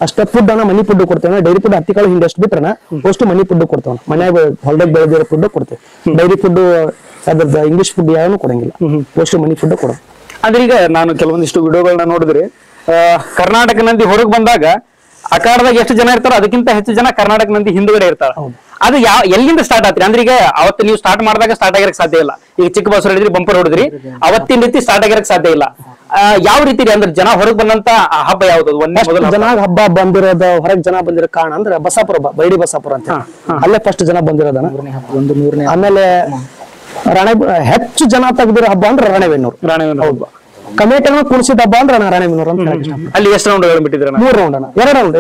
ಅಷ್ಟೇ ಫುಡ್ ಅನ್ನ ಮನಿ ಫುಡ್ ಕೊಡ್ತೇವೆ ಡೈರಿ ಫುಡ್ ಹತ್ತಿಕಾಳು ಹಿಂದೆ ಅಷ್ಟು ಬಿಟ್ರೆ ಅಷ್ಟು ಮನಿ ಫುಡ್ ಕೊಡ್ತೇವೆ ಮನ್ಯಾಗ ಹೊಲದಾಗ ಬೆಳೆದಿರೋ ಫುಡ್ ಕೊಡ್ತೇವೆ ಡೈರಿ ಫುಡ್ ಅದ್ರದ್ದು ಇಂಗ್ಲಿಷ್ ಫುಡ್ ಯಾವನು ಕೊಡಂಗಿಲ್ಲ ಅಷ್ಟು ಮನಿ ಫುಡ್ ಕೊಡೋದು ಅಂದ್ರೆ ಈಗ ನಾನು ಕೆಲವೊಂದಿಷ್ಟು ವಿಡಿಯೋಗಳನ್ನ ನೋಡಿದ್ರೆ ಕರ್ನಾಟಕ ನಂದಿ ಹೊರಗೆ ಬಂದಾಗ ಅಖಾಡದಾಗ ಎಷ್ಟು ಜನ ಇರ್ತಾರೋ ಅದಕ್ಕಿಂತ ಹೆಚ್ಚು ಜನ ಕರ್ನಾಟಕ ನಂದಿ ಹಿಂದುಗಡೆ ಇರ್ತಾರ. ಅದು ಎಲ್ಲಿಂದ ಸ್ಟಾರ್ಟ್ ಆತ್ರಿ? ಅಂದ್ರೆ ಈಗ ಅವತ್ತು ನೀವು ಸ್ಟಾರ್ಟ್ ಮಾಡಿದಾಗ ಸ್ಟಾರ್ಟ್ ಆಗಿರಕ್ ಸಾಧ್ಯ ಇಲ್ಲ. ಈಗ ಚಿಕ್ಕ ಬಸ್ ಹೊಡಿದ್ರಿ, ಬಂಪರ್ ಹೊಡಿದ್ರಿ, ಅವತ್ತಿನ ರೀತಿ ಸ್ಟಾರ್ಟ್ ಆಗಿರಕ್ ಸಾಧ್ಯ ಇಲ್ಲ. ಯಾವ ರೀತಿ ರೀ? ಅಂದ್ರೆ ಜನ ಹೊರಗೆ ಬಂದಂತ ಹಬ್ಬ ಯಾವ್ದು? ಒಂದೇ ಜನ ಹಬ್ಬ ಬಂದಿರೋದು, ಹೊರಗೆ ಜನ ಬಂದಿರೋ ಕಾರಣ ಅಂದ್ರೆ ಬಸಾಪುರ ಹಬ್ಬ, ಬೈಡಿ ಬಸಾಪುರ ಅಂತ ಅಲ್ಲೇ ಫಸ್ಟ್ ಜನ ಬಂದಿರೋದನ್ನ. ಆಮೇಲೆ ಹೆಚ್ಚು ಜನ ತೆಗ್ದಿರೋ ಹಬ್ಬ ಅಂದ್ರೆ ರಾಣೆಬೆನ್ನೂರು ಹಬ್ಬ. ಕಮಿಟಿನ ಕುಣಿಸಿದ ಹಬ್ಬ ಅಂದ್ರೆ ರಾಣೆಬೆನ್ನೂರು ಅಂತ ಹೇಳಿ. ಅಲ್ಲಿ ಎಷ್ಟು ರೌಂಡ್ ಬಿಟ್ಟಿದ್ರ? 3 ರೌಂಡ್ ಅಣ್ಣ. 2 ರೌಂಡ್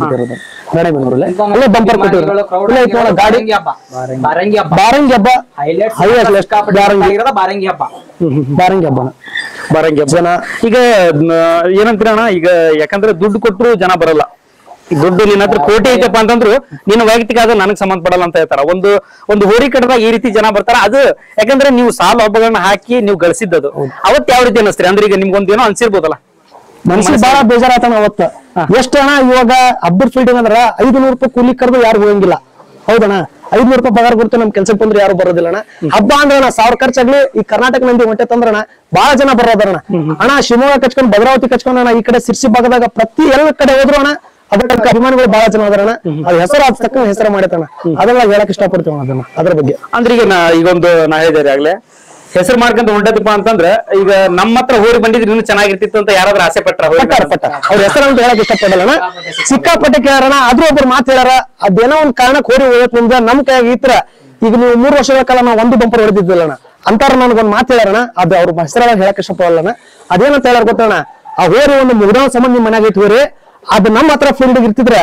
ಬಿಟ್ಟಿರೋದು ರಾಣೆಬೆನ್ನೂರಲ್ಲಿ. ಅಲ್ಲೇ ಬಂಪರ್ ಕೊಟ್ಟಿದ್ರು. ಗಾಡಿ ಬಾರಂಗಿ ಹಬ್ಬ, ಬಾರಂಗಿ ಹಬ್ಬ ಜನ ಈಗ ಏನಂತೀರಣ್ಣ, ಈಗ ಯಾಕಂದ್ರೆ ದುಡ್ಡು ಕೊಟ್ಟರು ಜನ ಬರಲ್ಲ. ದುಡ್ಡು ನಿನ್ನ ಹತ್ರ ಕೋಟಿ ಐತಪ್ಪ ಅಂತಂದ್ರು ನಿನ್ನ ವೈಯಕ್ತಿಕ ಅದು ನನಗ್ ಸಂಬಂಧ ಪಡಲ್ಲ ಅಂತ ಹೇಳ್ತಾರ. ಒಂದು ಹೋರಿ ಕಟ್ಟದಾಗ ಈ ರೀತಿ ಜನ ಬರ್ತಾರ. ಅದು ಯಾಕಂದ್ರೆ ನೀವು ಸಾಲ ಹಬ್ಬಗಳನ್ನ ಹಾಕಿ ನೀವು ಗಳಿಸಿದ್ದದು. ಅವತ್ ಯಾವ ರೀತಿ ಅನಿಸ್ತೀರಿ? ಅಂದ್ರೆ ಈಗ ನಿಮ್ಗೊಂದೇನೋ ಅನ್ಸಿರ್ಬೋದಲ್ಲ, ಮನಸ್ಸಿಗೆ ಬಹಳ ಬೇಜಾರಾತನ ಅವತ್ತ. ಎಷ್ಟು ಹಣ ಇವಾಗ ಹಬ್ಬದ ಫೀಲ್ಡಿಂಗ್ ಅಂದ್ರ 500 ರೂಪಾಯಿ ಕೂಲಿ ಕರೆದು ಯಾರು ಹೋಗಂಗಿಲ್ಲ. ಹೌದಣ್ಣ, 500 ರೂಪಾಯಿ ಪಗಾರ ಕೊಡ್ತು ನಮ್ ಕೆಲ್ಸಕ್ಕೆ ಬಂದ್ರೆ ಯಾರು ಬರೋದಿಲ್ಲಣ್ಣ. ಹಬ್ಬ ಅಂದ್ರಣ 1000 ಖರ್ಚಾಗ್ಲಿ ಈ ಕರ್ನಾಟಕ ಮಂದಿ ಹೊಟ್ಟೆ ತಂದ್ರಣ ಬಹಳ ಜನ ಬರೋದಣ್ಣ. ಅಣ್ಣ ಶಿವಮೊಗ್ಗ ಕಚ್ಕೊಂಡ್ ಭದ್ರಾವತಿ ಕಚ್ಕೊಂಡ್ ಅಣ್ಣ ಈ ಕಡೆ ಸಿರ್ಸಿ ಭಾಗದಾಗ ಪ್ರತಿ ಎಲ್ಲ ಕಡೆ ಹೋದ್ರು ಅಣ್ಣ ಅದಕ್ಕೆ ಅಭಿಮಾನಿಗಳು ಬಹಳ ಜನ ಅದರಣ್ಣ. ಅದು ಹೆಸರು ಅದ್ ತಕ್ಕ ಹೆಸರು ಮಾಡೈತಣ್ಣ. ಅದೆಲ್ಲ ಹೇಳಕ್ ಇಷ್ಟಪಡ್ತೀವಿ ಅದನ್ನ ಅದ್ರ ಬಗ್ಗೆ. ಅಂದ್ರೆ ಈಗ ಈಗೊಂದು ನಾ ಹೇಳಿದೆ ಆಗ್ಲೇ, ಹೆಸರು ಮಾಡ್ಕೊಂತ ಹೊಂಟದಪ್ಪ ಅಂತಂದ್ರೆ ಈಗ ನಮ್ಮ ಹತ್ರ ಹೋರಿ ಬಂದಿದ್ರೆ ಇನ್ನೂ ಚೆನ್ನಾಗಿರ್ತಿತ್ತು ಅಂತ ಯಾರಾದ್ರೂ ಆಸೆ ಪಟ್ಟ ಅವ್ರ ಹೆಸರು ಅಂತ ಹೇಳಕ್ ಇಷ್ಟಪಡಲ್ಲ. ಸಿಕ್ಕಾಪಟ್ಟೆ ಕೇಳಾರ, ಆದ್ರೂ ಒಬ್ರು ಮಾತು ಹೇಳಾರ. ಅದೇನೋ ಒಂದ್ ಕಾರಣಕ್ಕೆ ಹೋರಿ ಹೋಗತ್ ನಿಮ್ದ ನಮ್ ಕೈಯಾಗ ಇತ್ರ ಈಗ ನೀವು 3 ವರ್ಷಗಳ ಕಾಲ ನಾವು ಒಂದು ಬಂಪರ್ ಹೊಡೆದಿದ್ದಿಲ್ಲಣ್ಣ ಅಂತಾರ ನನಗೊಂದ್ ಮಾತು ಹೇಳಾರಣ. ಅದು ಅವ್ರ ಹೆಸರಾಗ ಹೇಳಕ್ ಇಷ್ಟಪಡಲ್ಲಣ್ಣ. ಅದೇನಂತ ಹೇಳಾರ ಗೊತ್ತಣ್ಣ, ಆ ಹೋರಿ ಒಂದು ಮುಗ್ದಾವ ಸಂಬಂಧ ನಿಮ್ ಮನ್ಯಾಗ ಇಟ್ಟು ಹೋರಿ ಅದು ನಮ್ಮ ಹತ್ರ ಫೀಲ್ಡ್ ಇರ್ತಿದ್ರೆ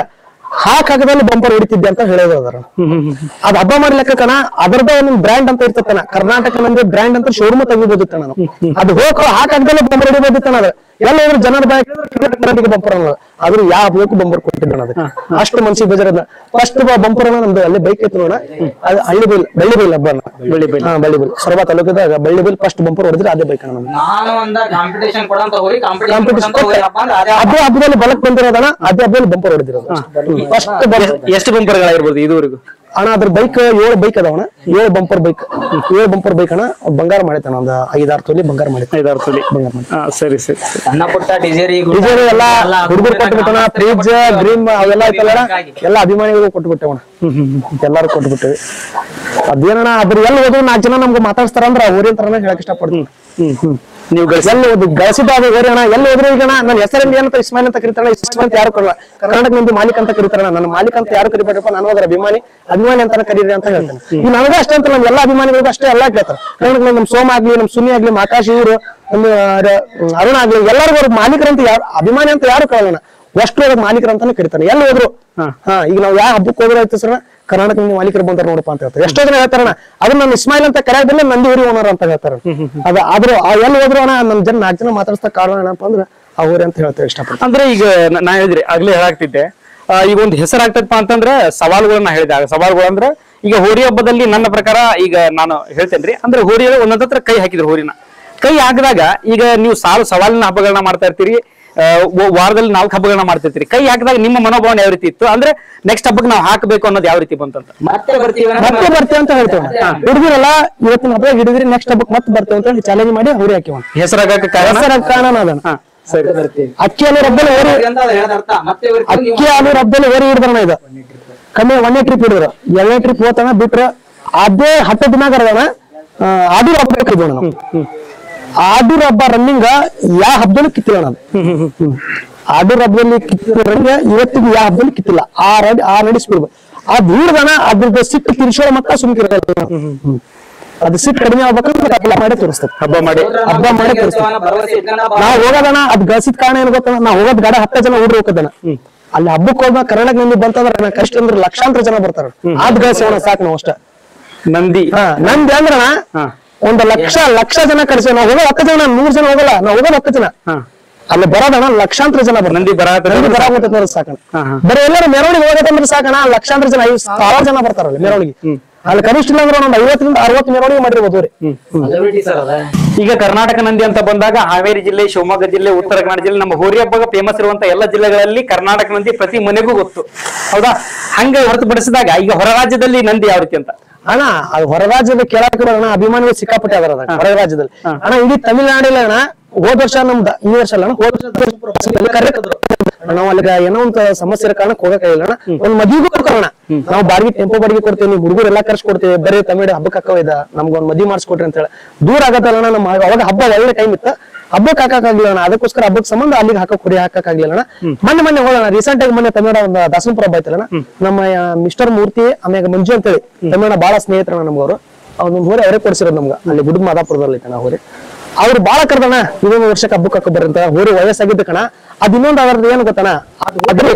ಹಾಕದಲ್ಲಿ ಬಂಪರ್ ಹೊಡಿತಿದ್ದೆ ಅಂತ ಹೇಳೋದು ಅದರ. ಅದ್ ಹಬ್ಬ ಮಾಡ್ಲಿಕ್ಕ ಕಣ ಅದರದೇ ಒಂದ್ ಬ್ರ್ಯಾಂಡ್ ಅಂತ ಇರ್ತಕ್ಕಣ. ಕರ್ನಾಟಕ ನಂದ್ರೆ ಬ್ರ್ಯಾಂಡ್ ಅಂತ ಶೋರೂಮ್ ತೆಗಿಬೋದಿತ್ತ ನಾನು. ಅದು ಹೋಗೋ ಹಾಕದಲ್ಲಿ ಬಂಪರ್ ಹೊಡಿಬೋದಿತ್ತ ಅದು. ಎಲ್ಲ ಜನರ ಬಾಯಿಗೆ ಬಂಪರ್ ಅನ್ನೋದು. ಆದ್ರೂ ಯಾವ ಹಬ್ಬಕ್ಕೂ ಬಂಪರ್ ಕೊಟ್ಟಿದ್ದ ಅದಕ್ಕೆ ಅಷ್ಟು ಮನ್ಸಿಗೆ ಬೇಜಾರದ. ಫಸ್ಟ್ ಬಂಪರ್ ಅನ್ನ ನಮ್ದು ಅಲ್ಲಿ ಬೈಕ್ ಐತಿ ನೋಡ, ಅದು ಹಳ್ಳಿಬೈಲ್ ಬಳ್ಳಿಬೈಲ್ ಹಬ್ಬ. ಬಳ್ಳಿಬೈಲ್ ಸೊರಬ ತಾಲೂಕದಾಗ ಬಳ್ಳಿಬೈಲ್ ಫಸ್ಟ್ ಬಂಪರ್ ಹೊಡೆದ್ರೆ ಅದೇ ಬೈಕ್ ಅಣ್ಣ. ಅದೇ ಹಬ್ಬದಲ್ಲಿ ಬಲಕ್ ಬಂದಿರೋದಣ್ಣ, ಅದೇ ಹಬ್ಬದಲ್ಲಿ ಬಂಪರ್ ಹೊಡೆದಿರೋದು. ಎಷ್ಟು ಬಂಪರ್ಗಳಾಗಿರ್ಬೋದು ಇದುವರೆಗೂ ಅಣ್ಣ? ಅದ್ರ ಬೈಕ್ 7 ಬೈಕ್ ಅದಾವಣ್ಣ. 7 ಬಂಪರ್ ಬೈಕ್, 7 ಬಂಪರ್ ಬೈಕ್ ಅಣ್ಣ. ಬಂಗಾರ ಮಾಡೈತಣ್ಣ, ಒಂದು 5-6 ತೊಲಿ ಬಂಗಾರ ಮಾಡೈತೆ. 5-6 ತೊಲಿ ಬಂಗಾರ ಮಾಡಿ. ಸರಿ ಸರಿ. ಸಣ್ಣ ಪುಟ್ಟ ಡಿಜೆರಿ ಎಲ್ಲ ಹುಡುಗರು ಕೊಟ್ಬಿಟ್ಟಣ. ಫ್ರಿಜ್ ಗ್ರೀನ್ ಅವೆಲ್ಲ ಐತಲ್ಲ ಎಲ್ಲ ಅಭಿಮಾನಿಗಳು ಕೊಟ್ಬಿಟ್ಟೆವಣ. ಎಲ್ಲಾರು ಕೊಟ್ಬಿಟ್ಟೇವಿ. ಅದೇನಣ್ಣ ಅದ್ರ ಎಲ್ಲಿ ಹೋದ್ರು 4 ಜನ ನಮ್ಗೆ ಮಾತಾಡ್ತಾರ ಅಂದ್ರ ಊರಿ ಅಂತಾರ ಹೇಳಕ್ ಇಷ್ಟಪಡ್ತೀನಿ. ನೀವು ಎಲ್ಲಿ ಗಳಿಸಿದ ಹೋರಿ ಅಣ್ಣ, ಎಲ್ಲಿ ಹೋದ್ರು ಈಗ ನನ್ನ ಹೆಸರಲ್ಲಿ ಏನಂತ ಇಸ್ಮಾಯಿಲ್ ಅಂತ ಕರೀತಾರ. ಇಸ್ಮಾಯಿಲ್ ಅಂತ ಯಾರು ಕೊಡಲ್ಲ. ಕರ್ನಾಟಕ ಮಂದಿ ಮಾಲೀಕ್ ಅಂತ ಕರೀತಾರ. ನನ್ನ ಮಾಲೀಕ್ ಅಂತ ಯಾರು ಕರಿಬೇಕಪ್ಪ, ನಾನು ಅದರ ಅಭಿಮಾನಿ ಅಂತಾನೆ ಕರೀರಿ ಅಂತ ಹೇಳ್ತೇನೆ. ಈಗ ನನಗೆ ಅಷ್ಟೇ ಅಂತ ನಮ್ ಎಲ್ಲಾ ಅಭಿಮಾನಿಗಳಿಗೂ ಅಷ್ಟೇ ಎಲ್ಲ ಕೇಳ್ತಾರೆ. ಕರ್ನಾಟಕ ನಮ್ ಸೋಮ ಆಗ್ಲಿ, ನಮ್ ಸುನಿ ಆಗ್ಲಿ, ಆಕಾಶ್ ಇವರು, ನಮ್ಮ ಅರುಣ ಆಗ್ಲಿ, ಎಲ್ಲರಿಗೂ ಅವ್ರ ಮಾಲೀಕರಂತ ಯಾರು ಅಭಿಮಾನಿ ಅಂತ ಯಾರು ಕೇಳೋಣ. ಅಷ್ಟು ಅವ್ರ ಮಾಲೀಕರ ಅಂತಾನೆ ಕರೀತಾನೆ ಎಲ್ಲಿ ಹೋದ್ರು. ಈಗ ನಾವು ಯಾವ ಹಬ್ಬಕ್ಕೆ ಹೋದ್ರೆ ಆಯ್ತು ಸರ್ ಕರ್ನಾಟಕ ಮಾಲೀಕರು ಬಂದಾರ ನೋಡಪ್ಪ ಅಂತ ಹೇಳ್ತಾರೆ. ಎಷ್ಟೋ ಜನ ಹೇಳ್ತಾರಣ ಅದನ್ನ ನಾನು ಇಸ್ಮಾಯಿಲ್ ಅಂತ ಕರೆಯೋದಿಲ್ಲ, ನಂದಿ ಊರಿ ಓನರ್ ಅಂತ ಹೇಳ್ತಾರೆ. ಅದ ಆದ್ರೂ ಎಲ್ಲಿ ಹೋದ್ರು ಅಣ್ಣ ನಮ್ 4 ಜನ ಮಾತಾಡ್ಸ್ತಾ ಕಾರಣ ಏನಪ್ಪ ಅಂದ್ರೆ ಆ ಊರಿ ಅಂತ ಹೇಳ್ತೇವೆ ಇಷ್ಟಪಡ್ತೀನಿ. ಅಂದ್ರೆ ಈಗ ನಾ ಹೇಳಿದ್ರಿ ಆಗ್ಲೇ ಹೇಳಾಗ್ತಿದ್ದೆ, ಈಗ ಒಂದು ಹೆಸರು ಆಗ್ತದಪ್ಪ ಅಂತಂದ್ರೆ ಸವಾಲುಗಳನ್ನ ಹೇಳಿದೆ. ಸವಾಲುಗಳು ಅಂದ್ರೆ ಈಗ ಹೋರಿ ಹಬ್ಬದಲ್ಲಿ ನನ್ನ ಪ್ರಕಾರ ಈಗ ನಾನು ಹೇಳ್ತೇನ್ರಿ, ಅಂದ್ರೆ ಹೋರಿ ಒಂದೊಂದ್ ಹತ್ರ ಕೈ ಹಾಕಿದ್ರು. ಹೋರಿನ ಕೈ ಹಾಕಿದಾಗ ಈಗ ನೀವು ಸವಾಲಿನ ಹಬ್ಬಗಳನ್ನ ಮಾಡ್ತಾ ಇರ್ತೀರಿ, ವಾರದಲ್ಲಿ 4 ಹಬ್ಬಗಳನ್ನ ಮಾಡ್ತಿರ್ತೀರಿ. ಕೈ ಹಾಕಿದಾಗ ನಿಮ್ಮ ಮನೋಭಾವನೆ ಯಾವ ರೀತಿ ಇತ್ತು? ಅಂದ್ರೆ ನೆಕ್ಸ್ಟ್ ಹಬ್ಬಕ್ಕೆ ನಾವು ಹಾಕಬೇಕು ಅನ್ನೋದು ಯಾವ ರೀತಿ ಬಂತಂತ? ಮತ್ತೆ ಬರ್ತೀವಿ ಅಂತ ಹೇಳ್ತೇವೆ. ಹುಡುಗಿರಲ್ಲ ಇವತ್ತಿನ ಹಬ್ಬ ಹಿಡಿದ್ರಿ ನೆಕ್ಸ್ಟ್ ಹಬ್ಬಕ್ಕೆ ಮತ್ತೆ ಬರ್ತೇವೆ ಅಂತ ಹೇಳಿ ಚಾಲೆಂಜ್ ಮಾಡಿ ಹೋರಿ ಹಾಕಿವ. ಹೆಸರಾಗಕ್ಕೆ ಕಾರಣ ಅದನ್ನ ಅಕ್ಕಿ ಆಲೂರು ಹಬ್ಬದಲ್ಲಿ ಹೋರಿ ಹಿಡಿದ್ರಣ. ಇದು ಕಮ್ಮಿ 1ನೇ ಟ್ರಿಪ್ ಹಿಡಿದ್ರು. 2ನೇ ಟ್ರಿಪ್ ಹೋತಣ ಬಿಟ್ರ ಅದೇ 10 ದಿನ ಕರೆದಣ. ಆಡೂರು ಹಬ್ಬ ಕೈದೋಣ ನಾವು. ಆಡೂರು ಹಬ್ಬ ರನ್ನಿಂಗ್ ಯಾವ ಹಬ್ಬದಲ್ಲೂ ಕಿತ್ತಿಲ್ಲ ನಾನು. ಆಡೂರು ಹಬ್ಬದಲ್ಲಿ ಕಿತ್ತಿರೋ ರನ್ನಿಂಗ್ ಇವತ್ತಿಗೆ ಯಾವ ಹಬ್ಬದಲ್ಲಿ ಕಿತ್ತಿಲ್ಲ. ಆ ನಡೆಸ್ಬಿಡ್ಬೇಕು. ಅದ್ ಹಿಡ್ದಣ ಅದ್ರದ್ದು ಸಿಟ್ಟು ತಿರ್ಸೋಳ ಮಕ್ಕ ಸುಮ್ಕಿರ. ಅದು ಸಿಟ್ಟು ಕಡಿಮೆ ಆಗ್ಬೇಕಂದ್ರೆ ಹಬ್ಬ ಮಾಡಿ ತೋರಿಸ್ತೇವೆ. ಹಬ್ಬ ಮಾಡಿ ತೋರಿಸ್ತೇವೆ. ನಾವ್ ಹೋಗೋದಣ ಅದ್ ಗಳಿಸಿದ ಕಾರಣ ಏನ್ ಗೊತ್ತ, ನಾವ್ ಹೋಗೋದ್ ಗಾಡಿ 10 ಜನ ಹುಡ್ರು ಹೋಗೋದಣ. ಅಲ್ಲಿ ಹಬ್ಬಕ್ಕೆ ಹೋದ ಕರ್ನಾಟಕ ಮಂದಿ ಬಂತಂದ್ರ ಕಷ್ಟ ಅಂದ್ರೆ ಲಕ್ಷಾಂತರ ಜನ ಬರ್ತಾರ. ಅದ್ ಗಳಿಸೋಣ ಸಾಕು ನಾವು ಅಷ್ಟ. ನಂದಿ ಅಂದ್ರಣ 1 ಲಕ್ಷ ಜನ ಕರೆಸಿ ನಾವು ಹೋಗೋ 10 ಜನ 100 ಜನ ಹೋಗಲ್ಲ. ನಾವು ಹೋಗೋದು 10 ಜನ. ಅಲ್ಲಿ ಬರೋದಣ ಲಕ್ಷಾಂತರ ಜನ ನಂದಿ ಬರಾಕಂದ್ರೆ ಸಾಕಣ. ಬರೀ ಎಲ್ಲರೂ ಮೆರವಣಿಗೆ ಹೋಗತ್ತಂದ್ರೆ ಸಾಕಣ ಲಕ್ಷಾಂತರ ಜನ 5,000 ಜನ ಬರ್ತಾರಲ್ಲ ಮೆರವಣಿಗೆ. ಅಲ್ಲಿ ಕನಿಷ್ಠ ಇಲ್ಲ ಅಂದ್ರೆ ಒಂದು 50ರಿಂದ 60 ಮೆರವಣಿಗೆ ಮಾಡಿರ್ಬೋದು ರೀ. ಈಗ ಕರ್ನಾಟಕ ನಂದಿ ಅಂತ ಬಂದಾಗ ಹಾವೇರಿ ಜಿಲ್ಲೆ, ಶಿವಮೊಗ್ಗ ಜಿಲ್ಲೆ, ಉತ್ತರ ಕನ್ನಡ ಜಿಲ್ಲೆ, ನಮ್ಮ ಹೋರಿ ಹಬ್ಬ ಫೇಮಸ್ ಇರುವಂತ ಎಲ್ಲ ಜಿಲ್ಲೆಗಳಲ್ಲಿ ಕರ್ನಾಟಕ ನಂದಿ ಪ್ರತಿ ಮನೆಗೂ ಗೊತ್ತು. ಹೌದಾ? ಹಂಗೆ ಹೊರತುಪಡಿಸಿದಾಗ ಈಗ ಹೊರ ರಾಜ್ಯದಲ್ಲಿ ನಂದಿ ಯಾವ ರೀತಿ ಅಂತ? ಅಣ್ಣ ಅದು ಹೊರ ರಾಜ್ಯದ ಕೇಳಾಕ ಅಣ್ಣ ಅಭಿಮಾನಿಗಳು ಸಿಕ್ಕಾಪಟ್ಟೆ ಅದರ ಹೊರ ರಾಜ್ಯದಲ್ಲಿ ಅಣ್ಣ ಇಡೀ ತಮಿಳ್ನಾಡಿಲ್ಲ ಅಣ್ಣ ಹೋದ ವರ್ಷ ನಮ್ದು ಈ ವರ್ಷ ಅಲ್ಲ ಹೋದ ವರ್ಷ ನಾವು ಅಲ್ಲಿಗ ಏನೋ ಒಂದ್ ಸಮಸ್ಯೆ ಇರೋ ಕಾರಣಕ್ಕೆ ಹೋಗಕ್ಕಾಗಿಲ್ಲ ಅಣ್ಣ ಒಂದ್ ಮದ್ವಿಗೂ ಕೊಡ್ಕೋಣ ನಾವು ಬಾಡಿಗೆ ಟೆಂಪೋ ಬಾಡಿಗೆ ಕೊಡ್ತೀವಿ ನೀವು ಹುಡುಗರು ಎಲ್ಲಾ ಕರ್ಸಿ ಕೊಡ್ತೀವಿ ಬರೀ ತಮಿಳು ಹಬ್ಬಕ್ಕೆ ಹಾಕವಿದ ನಮ್ಗೊಂದ್ ಮದ್ವಿ ಮಾಡಿಸ್ಕೊಟ್ರಿ ಅಂತ ಹೇಳಿ ದೂರ ಆಗತ್ತಲ್ಲ ನಮ್ಮ ಅವಾಗ ಹಬ್ಬ ಒಳ್ಳೆ ಟೈಮ್ ಇತ್ತು ಹಬ್ಬಕ್ಕೆ ಹಾಕಕ್ಕಾಗ್ಲಿಲ್ಲ ಅಣ್ಣ ಅದಕ್ಕೋಸ್ಕರ ಹಬ್ಬಕ್ಕೆ ಸಂಬಂಧ ಅಲ್ಲಿಗೆ ಹಾಕಕ್ ಹುಡಿ ಹಾಕಕ್ಕಾಗ್ಲಿಲ್ಲ ಅಣ್ಣ ಮೊನ್ನೆ ಹೋಗೋಣ ರೀಸೆಂಟ್ ಆಗಿ ಮೊನ್ನೆ ತಮಿಳ್ನಾಡ ಒಂದು ದಾಸನಪುರ ಹಬ್ಬ ಐತಲ್ಲ ನಮ್ಮ ಮಿಸ್ಟರ್ ಮೂರ್ತಿ ಆಮ್ಯಾಗ ಮಂಜು ಅಂತೇಳಿ ತಮಿಳ್ನಾಡ ಬಹಳ ಸ್ನೇಹಿತರಣ್ಣ ನಮ್ಗವ್ರು ಅವ್ನ ಹೋರಿ ಅವರೇ ಕೊಡ್ಸಿರೋದು ನಮ್ಗ ಅಲ್ಲಿ ಗುಡ್ ಮಾದಾಪುರದಲ್ಲಿ ಐತಣ್ಣ ಹೋರಿ ಅವ್ರು ಬಾಳ ಕರ್ದಣ್ಣ ಇದೊಂದು ವರ್ಷಕ್ಕೆ ಹಬ್ಬಕ್ಕೆ ಹಾಕ ಬರಂತ ಹೋರಿ ವಯಸ್ಸಾಗಿದ್ದ ಕಣ ಅದ್ ಇನ್ನೊಂದು ಅದ್ರದ್ದು ಏನ್ ಗೊತ್ತಣ್ಣ ಅದ್ರ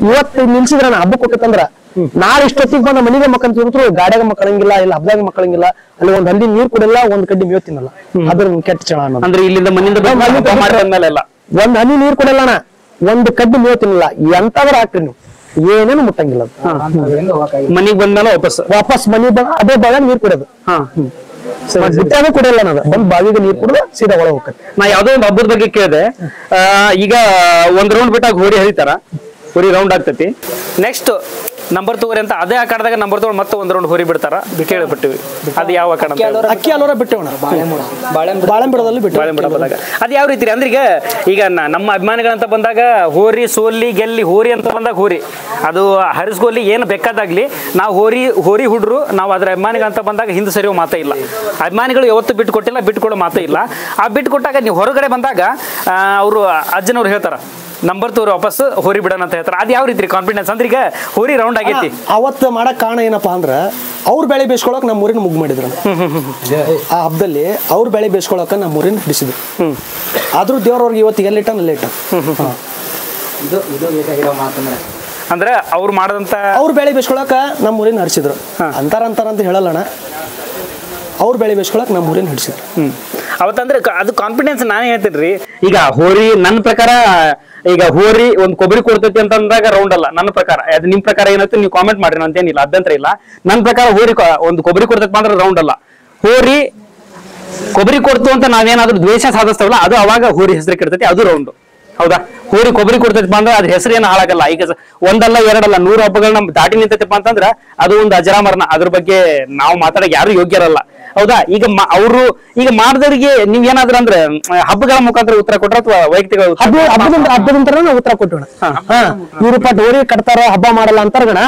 ಇವತ್ತು ನಿಲ್ಸಿದ್ರಣ್ಣ ಹಬ್ಬಕ್ಕೆ ಹೋಗತ್ತಂದ್ರ ನಾಳೆ ಇಷ್ಟೊತ್ತಿಗೆ ಬಂದ ಮನೆಗೆ ಮಕ್ಕಳು ತಿಂದ್ರು ಗಾಡಿಯಾಗ ಮಕ್ಕಳಂಗಿಲ್ಲ ಇಲ್ಲ ಹಬ್ಬದಾಗ ಮಕ್ಕಳಂಗಿಲ್ಲ ಅಲ್ಲಿ ಒಂದ್ ಹಲ್ಲಿ ನೀರ್ ಕುಡಿಲ್ಲ ಒಂದ್ ಕಡ್ಡಿ ಮೇವ್ ತಿನ್ನಲ್ಲ ಅದ್ರ ಕೆಟ್ಟ ಚಣ ಅನ್ನೋದು ಅಂದ್ರೆ ಇಲ್ಲಿಂದ ಮನೆಯಿಂದ ಒಂದ್ ಹನಿ ನೀರ್ ಕುಡಿಯಲ್ಲ ಅಣ್ಣ ಒಂದ್ ಕಡ್ಡಿ ಮೇವ್ ತಿನ್ನಲ್ಲ ಎಂತಾದ್ರೂ ಹಾಕ್ರಿ ನೀವು ಏನೇನು ಮುಟ್ಟಂಗಿಲ್ಲ ಮನಿಗ್ ಬಂದ್ಮೇಲೆ ವಾಪಸ್ ಮನಿ ಬಂದ ಅದೇ ಬಾಗ ನೀರ್ ಕುಡಿಯೋದು ಬಿಟ್ಟಾಗ ಕುಡಿಯಲ್ಲ ಅನ್ನೋದು ಒಂದ್ ಬಾವಿಗೆ ನೀರ್ ಕುಡಿದು ಸೀದಾ ಒಳಗೆ ಹೋಗ್ತದೆ ನಾ ಯಾವ್ದೋ ಒಂದು ಹಬ್ಬದ ಬಗ್ಗೆ ಕೇಳಿದೆ ಈಗ ಒಂದ್ ರೌಂಡ್ ಬಿಟ್ಟಾಗ ಹೋರಿ ಹರಿತಾರ ಹೋರಿ ರೌಂಡ್ ಆಗ್ತೈತಿ ನೆಕ್ಸ್ಟ್ ನಂಬರ್ ತಗೋರಿ ಅಂತ ಅದೇ ಆಕಾರದಾಗ ನಂಬರ್ ತಗೊಂಡು ಮತ್ತೆ ಒಂದ್ ರೌಂಡ್ ಹೋರಿ ಬಿಡ್ತಾರ ಕೇಳ್ಬಿಟ್ಟಿವಿ ಅದು ಯಾವ ಆಕಾರ ಅಕ್ಕಿ ಅಲೋರ ಬಿಟ್ಟೇವಣ ಬಾಳೆಂಬಿಡದಲ್ಲಿ ಬಿಟ್ಟು ಬಾಳೆಂಬಿಡದಾಗ ಅದು ಯಾವ ರೀತಿ ಅಂದ್ರೆ ಈಗ ನಮ್ಮ ಅಭಿಮಾನಿಗಳಂತ ಬಂದಾಗ ಹೋರಿ ಸೋಲಿ ಗೆಲ್ಲಿ ಹೋರಿ ಅಂತ ಬಂದಾಗ ಹೋರಿ ಅದು ಹರಿಸ್ಗೋಲಿ ಏನು ಬೇಕಾದಾಗ್ಲಿ ನಾವು ಹೋರಿ ಹುಡ್ರು ನಾವು ಅದ್ರ ಅಭಿಮಾನಿಗಳಂತ ಬಂದಾಗ ಹಿಂದೆ ಸರಿಯೋ ಮಾತೇ ಇಲ್ಲ ಅಭಿಮಾನಿಗಳು ಯಾವತ್ತು ಬಿಟ್ಟು ಕೊಟ್ಟಿಲ್ಲ ಬಿಟ್ಕೊಡೋ ಮಾತೇ ಇಲ್ಲ ಆ ಬಿಟ್ಟು ಕೊಟ್ಟಾಗ ನೀವು ಹೊರಗಡೆ ಬಂದಾಗ ಅವರು ಅಜ್ಜನವ್ರು ಹೇಳ್ತಾರ ನಂಬರ್ ತೋರಿ ವಾಪಸ್ ಹೋರಿ ಬಿಡೋಣ ಅಂತ ಹೇಳ್ತಾರೆ ಅದು ಯಾವ ರೀತಿ ಕಾನ್ಫಿಡೆನ್ಸ್ ಅಂದ್ರೆ ಈಗ ಹೋರಿ ರೌಂಡ್ ಆಗೈತಿ ಅವತ್ತು ಮಾಡಕ್ ಕಾರಣ ಏನಪ್ಪಾ ಅಂದ್ರ ಅವ್ರ ಬೆಳೆ ಬೇಯಿಸ್ಕೊಳಕ್ ನಮ್ಮ ಊರಿನ ಮುಗ್ ಮಾಡಿದ್ರು ಆ ಹಬ್ಬದಲ್ಲಿ ಅವ್ರ ಬೆಳೆ ಬೇಯಿಸ್ಕೊಳಕ ನಮ್ಮ ಊರಿನ ಹಿಡಿಸಿದ್ರು ಆದ್ರೂ ದೇವ್ರವ್ರಿಗೆ ಇವತ್ತಿಗೆ ಎಲ್ಲಿಟ್ಟ ಅಲ್ಲಿಟ್ಟ ಅಂದ್ರೆ ಅವ್ರು ಮಾಡದಂತ ಅವ್ರ ಬೆಳೆ ಬೇಯಿಸ್ಕೊಳಕ ನಮ್ಮ ಊರಿನ ಹರಿಸಿದ್ರು ಅಂತಾರಂತ ಹೇಳಲ್ಲಣ್ಣ ಅವ್ರ ಬೆಳೆ ಬೇಯಿಸ್ಕೊಳಕ್ ನಮ್ಮ ಊರಿನ ಹಿಡಿಸಿದ್ರು ಅವತ್ತಂದ್ರೆ ಅದು ಕಾನ್ಫಿಡೆನ್ಸ್ ನಾನೇ ಹೇಳ್ತೀನಿ ಈಗ ಹೋರಿ ನನ್ನ ಪ್ರಕಾರ ಈಗ ಹೋರಿ ಒಂದ್ ಕೊಬ್ಬರಿ ಕೊಡ್ತೈತಿ ಅಂತ ಅಂದಾಗ ರೌಂಡ್ ಅಲ್ಲ ನನ್ನ ಪ್ರಕಾರ ಅದು ನಿಮ್ ಪ್ರಕಾರ ಏನೈತಿ ನೀವು ಕಾಮೆಂಟ್ ಮಾಡ್ರಿ ಅಂತೇನಿಲ್ಲ ಅಭ್ಯಂತರ ಇಲ್ಲ ನನ್ನ ಪ್ರಕಾರ ಹೋರಿ ಒಂದು ಕೊಬ್ಬರಿ ಕೊಡ್ತೈತಿ ಅಂದ್ರೆ ರೌಂಡ್ ಅಲ್ಲ ಹೋರಿ ಕೊಬ್ಬರಿ ಕೊಡ್ತು ಅಂತ ನಾವೇನಾದ್ರೂ ದ್ವೇಷ ಸಾಧಿಸ್ತವಲ್ಲ ಅದು ಅವಾಗ ಹೋರಿ ಹೆಸರು ಕೆಡ್ತೈತಿ ಅದು ರೌಂಡ್ ಹೌದಾ ಹೋರಿ ಕೊಬ್ಬರಿ ಕೊಡ್ತೈತಿಪ್ಪ ಅಂದ್ರೆ ಅದ್ರ ಹೆಸರು ಏನು ಹಾಳಾಗಲ್ಲ ಈಗ ಒಂದಲ್ಲ ಎರಡಲ್ಲ 100 ಹಬ್ಬಗಳನ್ನ ದಾಟಿ ನಿಂತೈತಿಪ್ಪ ಅಂತಂದ್ರ ಅದು ಒಂದು ಅಜರಾಮರಣ ಅದ್ರ ಬಗ್ಗೆ ನಾವು ಮಾತಾಡಕ್ ಯಾರು ಯೋಗ್ಯರಲ್ಲ ಹೌದಾ ಈಗ ಅವರು ಈಗ ಮಾಡಿದವರಿಗೆ ನೀವ್ ಏನಾದ್ರು ಅಂದ್ರೆ ಹಬ್ಬಗಳ ಮುಖಾಂತರ ಉತ್ತರ ಕೊಟ್ರ ಅಥವಾ ವೈಯಕ್ತಿಕ ಹಬ್ಬದಂತರ ನಾವು ಉತ್ತರ ಕೊಟ್ಟೋಣ ಇವ್ರು ಪಟ್ ಹೋರಿ ಕಟ್ತಾರ ಹಬ್ಬ ಮಾಡಲ್ಲ ಅಂತಾರಗಣ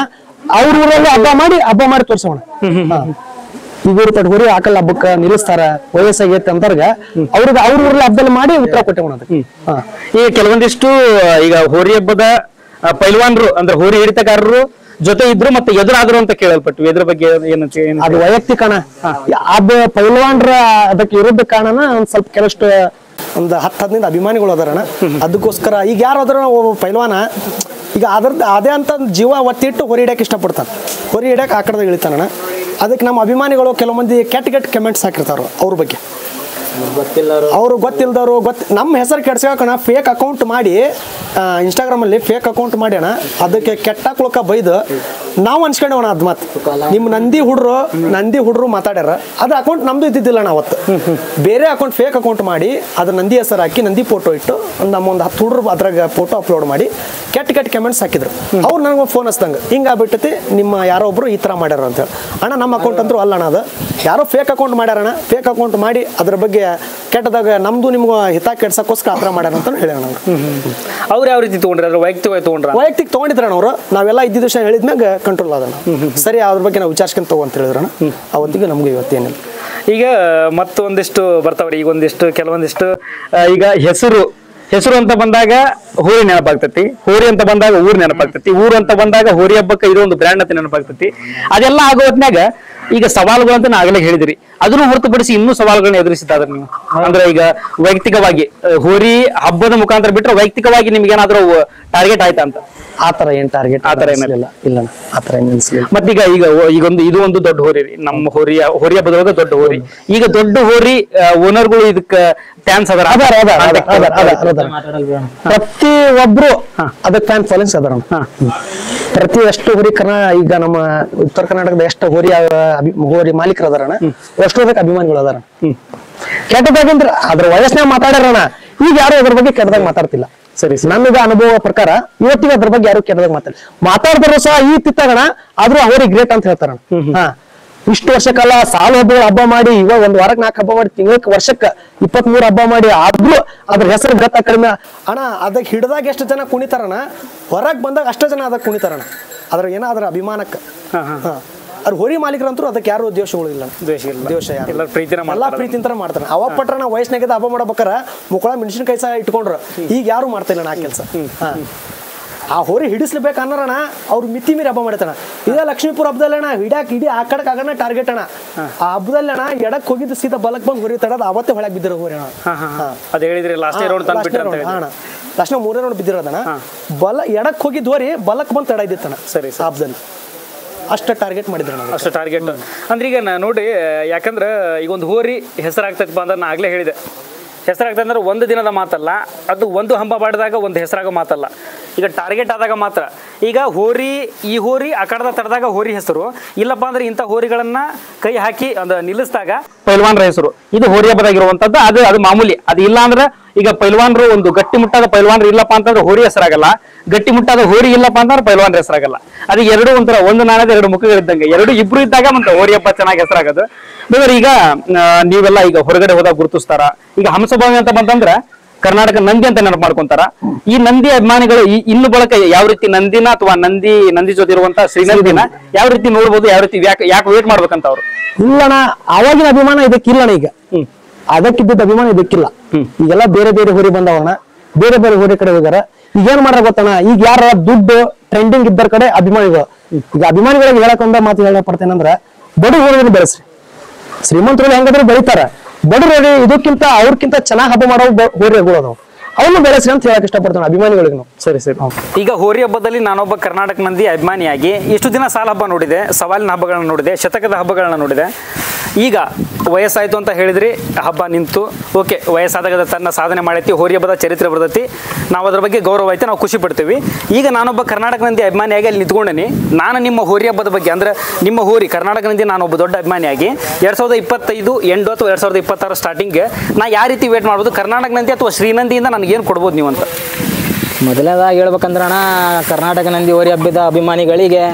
ಅವ್ರ ಊರಲ್ಲಿ ಹಬ್ಬ ಮಾಡಿ ತೋರ್ಸೋಣ ಈಗ ಇವ್ರು ಪಟ್ ಹೋರಿ ಹಾಕಲ್ಲ ಹಬ್ಬಕ್ಕ ನಿಲ್ಲಿಸ್ತಾರ ವಯಸ್ಸಾಗೈತೆ ಅಂತಾರ್ಗ ಅವ್ರಿಗೆ ಅವ್ರ ಊರಲ್ಲಿ ಹಬ್ಬದಲ್ಲಿ ಮಾಡಿ ಉತ್ತರ ಕೊಟ್ಟೋಣ ಈಗ ಕೆಲವೊಂದಿಷ್ಟು ಈಗ ಹೋರಿ ಹಬ್ಬದ ಪೈಲ್ವಾನ್ರು ಅಂದ್ರೆ ಹೋರಿ ಹಿಡಿತಗಾರರು ಜೊತೆ ಇದ್ರು ಮತ್ತೆ ಎದುರಾದ್ರು ಅಂತ ಕೇಳಲ್ಪಟ್ಟು ಇದ್ರ ಬಗ್ಗೆ ಏನಂತ ಅದು ವೈಯಕ್ತಿಕಣ ಅದು ಪೈಲ್ವಾನ್ರ ಅದಕ್ಕೆ ವಿರುದ್ಧ ಕಾರಣನ ಒಂದ್ ಸ್ವಲ್ಪ ಕೆಲಷ್ಟು ಒಂದು 10-15 ಅಭಿಮಾನಿಗಳು ಅದಾರಣ ಅದಕ್ಕೋಸ್ಕರ ಈಗ ಯಾರಾದ್ರೂ ಪೈಲ್ವಾನ ಈಗ ಅದ್ರದ್ದು ಅದೇ ಅಂತ ಜೀವ ಒತ್ತಿಟ್ಟು ಹೊರಿ ಹಿಡಿಯಕ್ಕೆ ಇಷ್ಟಪಡ್ತಾನೆ ಹೊರಿ ಹಿಡಿಯಕ್ಕೆ ಆ ಕಡೆ ಇಳಿತಾನಣ್ಣ ಅದಕ್ಕೆ ನಮ್ಮ ಅಭಿಮಾನಿಗಳು ಕೆಲವು ಮಂದಿ ಕೆಟ್ಟ ಕಮೆಂಟ್ಸ್ ಹಾಕಿರ್ತಾರ ಅವ್ರ ಬಗ್ಗೆ ಅವ್ರು ಗೊತ್ತಿಲ್ದವ್ರು ನಮ್ಮ ಹೆಸರು ಕೆಡ್ಸ್ಕಣ ಫೇಕ್ ಅಕೌಂಟ್ ಮಾಡಿ ಇನ್ಸ್ಟಾಗ್ರಾಮಲ್ಲಿ ಫೇಕ್ ಅಕೌಂಟ್ ಮಾಡಿ ಅಣ್ಣ ಅದಕ್ಕೆ ಕೆಟ್ಟ ಕುಳಕ ಬೈದು ನಾವು ಅನ್ಸ್ಕೊಂಡವಣ ಅದ್ ಮಾತು ನಿಮ್ಮ ನಂದಿ ಹುಡ್ರು ಮಾತಾಡ್ಯಾರ ಅದು ಅಕೌಂಟ್ ನಮ್ದು ಇದ್ದಿದ್ದಿಲ್ಲ ಅಣ್ಣ ಅವತ್ತು ಬೇರೆ ಅಕೌಂಟ್ ಫೇಕ್ ಅಕೌಂಟ್ ಮಾಡಿ ಅದ್ರ ನಂದಿ ಹೆಸರು ಹಾಕಿ ನಂದಿ ಫೋಟೋ ಇಟ್ಟು ನಮ್ಮೊಂದು 10 ಹುಡ್ರು ಅದ್ರಾಗ ಫೋಟೋ ಅಪ್ಲೋಡ್ ಮಾಡಿ ಕೆಟ್ಟ ಕಮೆಂಟ್ಸ್ ಹಾಕಿದ್ರು ಅವ್ರು ನನಗೆ ಫೋನ್ ಹಚ್ದಂಗೆ ಹಿಂಗಾಗ್ಬಿಟ್ಟೈತಿ ನಿಮ್ಮ ಯಾರೋ ಒಬ್ರು ಈ ಥರ ಮಾಡ್ಯಾರ ಅಂತ ಹೇಳಿ ಅಣ್ಣ ನಮ್ಮ ಅಕೌಂಟ್ ಅಂದ್ರೂ ಅಲ್ಲ ಅಣ್ಣ ಅದು ಯಾರೋ ಫೇಕ್ ಅಕೌಂಟ್ ಮಾಡ್ಯಾರಣ್ಣ ಫೇಕ್ ಅಕೌಂಟ್ ಮಾಡಿ ಅದ್ರ ಬಗ್ಗೆ ಕೆಟ್ಟದಾಗ ನಮ್ದು ನಿಮ್ಗೆ ಹಿತ ಕೆಡ್ಸಕ್ಕೋಸ್ಕರ ಆ ಥರ ಮಾಡ್ಯಾರ ಅಂತ ಹೇಳೋಣ ಅವ್ರು ಯಾವ ರೀತಿ ತಗೊಂಡ್ರೆ ಅದ್ರ ವೈಯಕ್ತಿಕ ತಗೊಂಡಿದ್ರಣ ಅವರು ನಾವೆಲ್ಲ ಇದ್ದಿದ್ದ ವಿಷಯ ಹೇಳಿದ್ಮ್ಯಾಗ ಕಂಟ್ರೋಲ್ ಅದನ್ನ ಸರಿ ಅದ್ರ ಬಗ್ಗೆ ನಾವು ವಿಚಾರಿಸ್ಕೊಂತ ತಗೋ ಅಂತ ಹೇಳಿದ್ರಣ ಅವತ್ತಿಗೆ ನಮ್ಗೆ ಇವತ್ತೇನಿಲ್ಲ ಈಗ ಮತ್ತೊಂದಿಷ್ಟು ಬರ್ತಾವ್ರಿ ಈಗ ಕೆಲವೊಂದಿಷ್ಟು ಈಗ ಹೆಸರು ಅಂತ ಬಂದಾಗ ಹೋರಿ ನೆನಪಾಗ್ತತಿ ಹೋರಿ ಅಂತ ಬಂದಾಗ ಊರ್ ನೆನಪಾಗ್ತತಿ ಊರು ಅಂತ ಬಂದಾಗ ಹೋರಿ ಹಬ್ಬಕ್ಕೆ ಇದೊಂದು ಬ್ರ್ಯಾಂಡ್ ಅಂತ ನೆನಪಾಗ್ತತಿ ಅದೆಲ್ಲ ಆಗೋ ಹೊತ್ನ್ಯಾಗ ಈಗ ಸವಾಲುಗಳು ಅಂತ ನಾ ಆಗಲೇ ಹೇಳಿದ್ರಿ ಅದನ್ನು ಹೊರತುಪಡಿಸಿ ಇನ್ನೂ ಸವಾಲುಗಳನ್ನ ಎದುರಿಸಿದ್ದಾದ್ರೆ ನೀವು ಅಂದ್ರೆ ಈಗ ವೈಯಕ್ತಿಕವಾಗಿ ಹೋರಿ ಹಬ್ಬದ ಮುಖಾಂತರ ಬಿಟ್ರೆ ವೈಯಕ್ತಿಕವಾಗಿ ನಿಮ್ಗೆ ಏನಾದ್ರೂ ಟಾರ್ಗೆಟ್ ಆಯ್ತಾ ಅಂತ ಆತರ ಏನ್ ಟಾರ್ಗೆಟ್ ಆತರ ಏನಿಲ್ಲ ಇಲ್ಲ ಆತರ ಏನ್ ಮತ್ತೀಗ ಇದು ಒಂದು ದೊಡ್ಡ ಹೋರಿ ರೀ ನಮ್ಮ ಹೋರಿ ಹಬ್ಬದೊಳಗ ದೊಡ್ಡ ಹೋರಿ ಈಗ ದೊಡ್ಡ ಹೋರಿ ಓನರ್ಗಳು ಇದಕ್ಕ ಫ್ಯಾನ್ಸ್ ಪ್ರತಿ ಒಬ್ರು ಅದಕ್ಕೆ ಫ್ಯಾನ್ ಫಾಲೋಯಿಂಗ್ಸ್ ಅದಾರ ಪ್ರತಿ ಎಷ್ಟು ಹೋರಿ ಈಗ ನಮ್ಮ ಉತ್ತರ ಕರ್ನಾಟಕದ ಎಷ್ಟು ಹೋರಿ ಮಾಲೀಕರು ಅದಾರಣ ಎಷ್ಟು ಅದಕ್ಕೆ ಅಭಿಮಾನಿಗಳು ಅದಾರ ಕೆಟ್ಟದಾಗಂದ್ರ ಅದ್ರ ವಯಸ್ಸಿನಾಗ ಮಾತಾಡ್ಯಾರಣ ಈಗ ಯಾರು ಅದ್ರ ಬಗ್ಗೆ ಕೆಟ್ಟದಾಗ ಮಾತಾಡ್ತಿಲ್ಲ ಸರಿ ನಮಗೆ ಅನುಭವ ಪ್ರಕಾರ ಇವತ್ತಿಗೆ ಅದ್ರ ಬಗ್ಗೆ ಯಾರು ಕೆಟ್ಟದಾಗ ಮಾತಾಡ್ತಾರ ಸಹ ಈ ತಿತ್ತಾಗಣ ಆದ್ರೂ ಅವ್ರಿಗೆ ಗ್ರೇಟ್ ಅಂತ ಹೇಳ್ತಾರ ಇಷ್ಟು ವರ್ಷ ಕಾಲ ಸಾಲು ಹಬ್ಬ ಮಾಡಿ ಇವಾಗ ಒಂದ್ ವಾರಕ್ಕೆ 4 ಹಬ್ಬ ಮಾಡಿ ತಿಂಗಳಿಗೆ ವರ್ಷಕ್ಕೆ 23 ಹಬ್ಬ ಮಾಡಿ ಆದ್ರೂ ಅದ್ರ ಹೆಸರು ಗತ್ತ ಕಡಿಮೆ ಅಣ್ಣ. ಅದಕ್ಕೆ ಹಿಡ್ದಾಗ ಎಷ್ಟು ಜನ ಕುಣಿತಾರಣ, ಹೊರಗ್ ಬಂದಾಗ ಅಷ್ಟು ಜನ ಅದಕ್ಕೆ ಕುಣಿತಾರಣ. ಅದ್ರ ಏನೋ ಅದ್ರ ಅಭಿಮಾನಕ್ಕೆ ಅವ್ರ ಹೋರಿ ಮಾಲೀಕರಂತೂ ಅದಕ್ಕೆ ಯಾರು ದ್ವೇಷಗಳು ಇಲ್ಲ, ದ್ವೇಷ ಎಲ್ಲಾ ಪ್ರೀತಿಂತರ ಮಾಡ್ತಾರ. ಅವಾಗ ಪಟ್ರ ನಾವು ವಯಸ್ಸಿನಾಗ ಹಬ್ಬ ಮಾಡ್ಬೇಕಾರ ಮುಕ್ಕಳ ಮೆಣಸಿನಕಾಯಿ ಸಹ ಇಟ್ಕೊಂಡ್ರ, ಈಗ ಯಾರು ಮಾಡ್ತಾ ಇಲ್ಲ ಆ ಕೆಲಸ. ಆ ಹೋರಿ ಹಿಡಿಸ್ಲೇಬೇಕು ಅನ್ನೋಣ ಅವ್ರು ಮಿತಿ ಮೀರಿ ಹಬ್ಬ ಮಾಡ್ತಾನ. ಇದೇ ಲಕ್ಷ್ಮೀಪುರ ಹಬ್ಬದಲ್ಲಿ ಅಣ್ಣ ಹಿಡಿಯಾಕ ಇಡೀ ಆ ಕಡೆಗೆ ಆಗೋಣ ಟಾರ್ಗೆಟ್ ಅಣ್ಣ. ಆ ಹಬ್ಬದಲ್ಲಿ ಅಣ್ಣ ಎಡಕ್ ಹೋಗಿದ್ದು ಸೀದಾ ಬಲಕ್ ಬಂದು ಹೋರಿ ತಡೋದು ಅವತ್ತೇ ಹೊಳಗ್ ಬಿದ್ದಿರೋ ಹೋರಿ ಅಣ್ಣ. ಲಾಸ್ಟ್ 3 ರೌಂಡ್ ಬಿದ್ದಿರೋದಣ್ಣ. ಬಲ ಎಡಕ್ ಹೋಗಿದ್ದು ಹೋರಿ ಬಲಕ್ ಬಂದು ತಡ ಇದ್ದಿತ್ತಣ್ಣ. ಸರಿ ಹಬ್ಬದಲ್ಲಿ ಅಷ್ಟ ಟಾರ್ಗೆಟ್ ಮಾಡಿದ್ರು. ಅಷ್ಟ ಟಾರ್ಗೆಟ್ ಅಂದ್ರೆ ಈಗ ನೋಡಿ, ಯಾಕಂದ್ರೆ ಈಗ ಒಂದು ಹೋರಿ ಹೆಸರಾಗ್ತೈತಪ್ಪ ಅಂದ್ರೆ ನಾ ಆಗ್ಲೇ ಹೇಳಿದೆ, ಹೆಸರಾಗ್ತದೆ ಅಂದ್ರೆ ಒಂದು ದಿನದ ಮಾತಲ್ಲ, ಅದು ಒಂದು ಹಬ್ಬ ಮಾಡಿದಾಗ ಒಂದು ಹೆಸರಾಗೋ ಮಾತಲ್ಲ, ಈಗ ಟಾರ್ಗೆಟ್ ಆದಾಗ ಮಾತ್ರ. ಈಗ ಹೋರಿ ಈ ಹೋರಿ ಆ ಕಡದ ತಡೆದಾಗ ಹೋರಿ ಹೆಸರು, ಇಲ್ಲಪ್ಪ ಅಂದ್ರೆ ಇಂಥ ಹೋರಿಗಳನ್ನ ಕೈ ಹಾಕಿ ಒಂದು ನಿಲ್ಲಿಸಿದಾಗ ಪೈಲ್ವಾನ್ರ ಹೆಸರು. ಇದು ಹೋರಿ ಹಬ್ಬದಾಗಿರುವಂತದ್ದು. ಅದು ಮಾಮೂಲಿ. ಅದು ಇಲ್ಲ ಅಂದ್ರೆ ಈಗ ಪೈಲ್ವಾನ್ರು ಒಂದು ಗಟ್ಟಿ ಮುಟ್ಟಾದ ಪೈಲ್ವಾನ್ರು ಇಲ್ಲಪ್ಪ ಅಂತಂದ್ರೆ ಹೋರಿ ಹೆಸರಾಗಲ್ಲ, ಗಟ್ಟಿ ಮುಟ್ಟಾದ ಹೋರಿ ಇಲ್ಲಪ್ಪ ಅಂತಂದ್ರೆ ಪೈಲ್ವಾನ್ರ ಹೆಸರಾಗಲ್ಲ. ಅದು ಎರಡು ಒಂಥರ ಒಂದು ನಾಣ್ಯದ 2 ಮುಖಗಳಿದ್ದಂಗೆ, ಇಬ್ರು ಇದ್ದಾಗ ಮತ್ತೆ ಹೋರಿ ಹಬ್ಬ ಚೆನ್ನಾಗಿ ಹೆಸರಾಗೋದು. ಬೇರೆ ಈಗ ನೀವೆಲ್ಲ ಈಗ ಹೊರಗಡೆ ಹೋದಾಗ ಗುರುತಿಸ್ತಾರ. ಈಗ ಹಂಸಭಾವಿ ಅಂತ ಬಂತಂದ್ರೆ ಕರ್ನಾಟಕ ನಂದಿ ಅಂತ ನೆನಪು ಮಾಡ್ಕೊಂತಾರ. ಈ ನಂದಿ ಅಭಿಮಾನಿಗಳು ಇನ್ನು ಬಳಕ ಯಾವ ರೀತಿ ನಂದಿನ ಅಥವಾ ನಂದಿ ಜೊತೆ ಇರುವಂತ ಶ್ರೀನಂದಿನ ಯಾವ ರೀತಿ ನೋಡ್ಬೋದು, ಯಾವ ರೀತಿ ಯಾಕೆ ವೇಟ್ ಮಾಡ್ಬೇಕಂತ ಅವ್ರು? ಇಲ್ಲಣ್ಣ, ಅವಾಗಿನ ಅಭಿಮಾನ ಇದಕ್ಕಿಲ್ಲಣ್ಣ. ಈಗ ಅದಕ್ಕಿದ್ದ ಅಭಿಮಾನ ಇದಕ್ಕಿಲ್ಲ. ಈಗೆಲ್ಲ ಬೇರೆ ಬೇರೆ ಹೋರಿ ಬಂದವಣ್ಣ, ಬೇರೆ ಬೇರೆ ಹೋರಿ ಕಡೆ ಹೋಗ್ಯಾರ. ಈಗ ಏನ್ ಮಾಡ್ರ ಗೊತ್ತಣ್ಣ, ಈಗ ಯಾರ ದುಡ್ಡು ಟ್ರೆಂಡಿಂಗ್ ಇದ್ದರ ಕಡೆ ಅಭಿಮಾನಿಗಳು. ಈಗ ಅಭಿಮಾನಿಗಳಿಗೆ ಹೇಳಕೊಂಡ ಮಾತು ಹೇಳಪಡ್ತೇನಂದ್ರ, ಬಡ ಹೋರಿಯನ್ನು ಬೆಳೆಸ್ರಿ. ಶ್ರೀಮಂತರು ಹೆಂಗಾದ್ರೂ ಬೆಳಿತಾರ, ಬಡವರು ಇದಕ್ಕಿಂತ ಅವ್ರಕ್ಕಿಂತ ಚೆನ್ನಾಗಿ ಹಬ್ಬ ಮಾಡೋ ಹೋರಿಗಳು ಅದಾವ, ಅವನು ಬೆಳೆಸ್ರಿ ಅಂತ ಹೇಳಕ್ ಇಷ್ಟಪಡ್ತಾನೆ ಅಭಿಮಾನಿಗಳಿಗೆ ನಾವು. ಸರಿ. ಈಗ ಹೋರಿ ಹಬ್ಬದಲ್ಲಿ ನಾನೊಬ್ಬ ಕರ್ನಾಟಕ ಮಂದಿ ಅಭಿಮಾನಿಯಾಗಿ ಇಷ್ಟು ದಿನ ಸಾಲ ಹಬ್ಬ ನೋಡಿದೆ, ಸವಾಲಿನ ಹಬ್ಬಗಳನ್ನ ನೋಡಿದೆ, ಶತಕದ ಹಬ್ಬಗಳನ್ನ ನೋಡಿದೆ. ಈಗ ವಯಸ್ಸಾಯ್ತು ಅಂತ ಹೇಳಿದ್ರಿ, ಹಬ್ಬ ನಿಂತು ಓಕೆ, ವಯಸ್ಸಾದಾಗ ತನ್ನ ಸಾಧನೆ ಮಾಡೈತಿ, ಹೋರಿ ಹಬ್ಬದ ಚರಿತ್ರೆ ಬರ್ತೈತಿ, ನಾವು ಅದ್ರ ಬಗ್ಗೆ ಗೌರವ ಐತಿ, ನಾವು ಖುಷಿ ಪಡ್ತೀವಿ. ಈಗ ನಾನೊಬ್ಬ ಕರ್ನಾಟಕ ಮಂದಿ ಅಭಿಮಾನಿಯಾಗಿ ಅಲ್ಲಿ ನಿಂತ್ಕೊಂಡೇನಿ. ನಾನು ನಿಮ್ಮ ಹೋರಿ ಹಬ್ಬದ ಬಗ್ಗೆ ಅಂದ್ರೆ ನಿಮ್ಮ ಹೋರಿ ಕರ್ನಾಟಕ ಮಂದಿ ನಾನೊಬ್ಬ ದೊಡ್ಡ ಅಭಿಮಾನಿಯಾಗಿ 2025 ಎಂಡ್ ಅಥವಾ 2026 ಸ್ಟಾರ್ಟಿಂಗ್ಗೆ ನಾ ಯಾವ ರೀತಿ ವೇಟ್ ಮಾಡ್ಬೋದು, ಕರ್ನಾಟಕ ನಂದಿ ಅಥವಾ ಶ್ರೀನಂದಿಯಿಂದ ನನಗೇನು ಕೊಡ್ಬೋದು ನೀವು ಅಂತ? ಮೊದಲನೇದಾಗಿ ಹೇಳ್ಬೇಕಂದ್ರಣ, ಕರ್ನಾಟಕ ನಂದಿ ಹೋರಿ ಹಬ್ಬದ ಅಭಿಮಾನಿಗಳಿಗೆ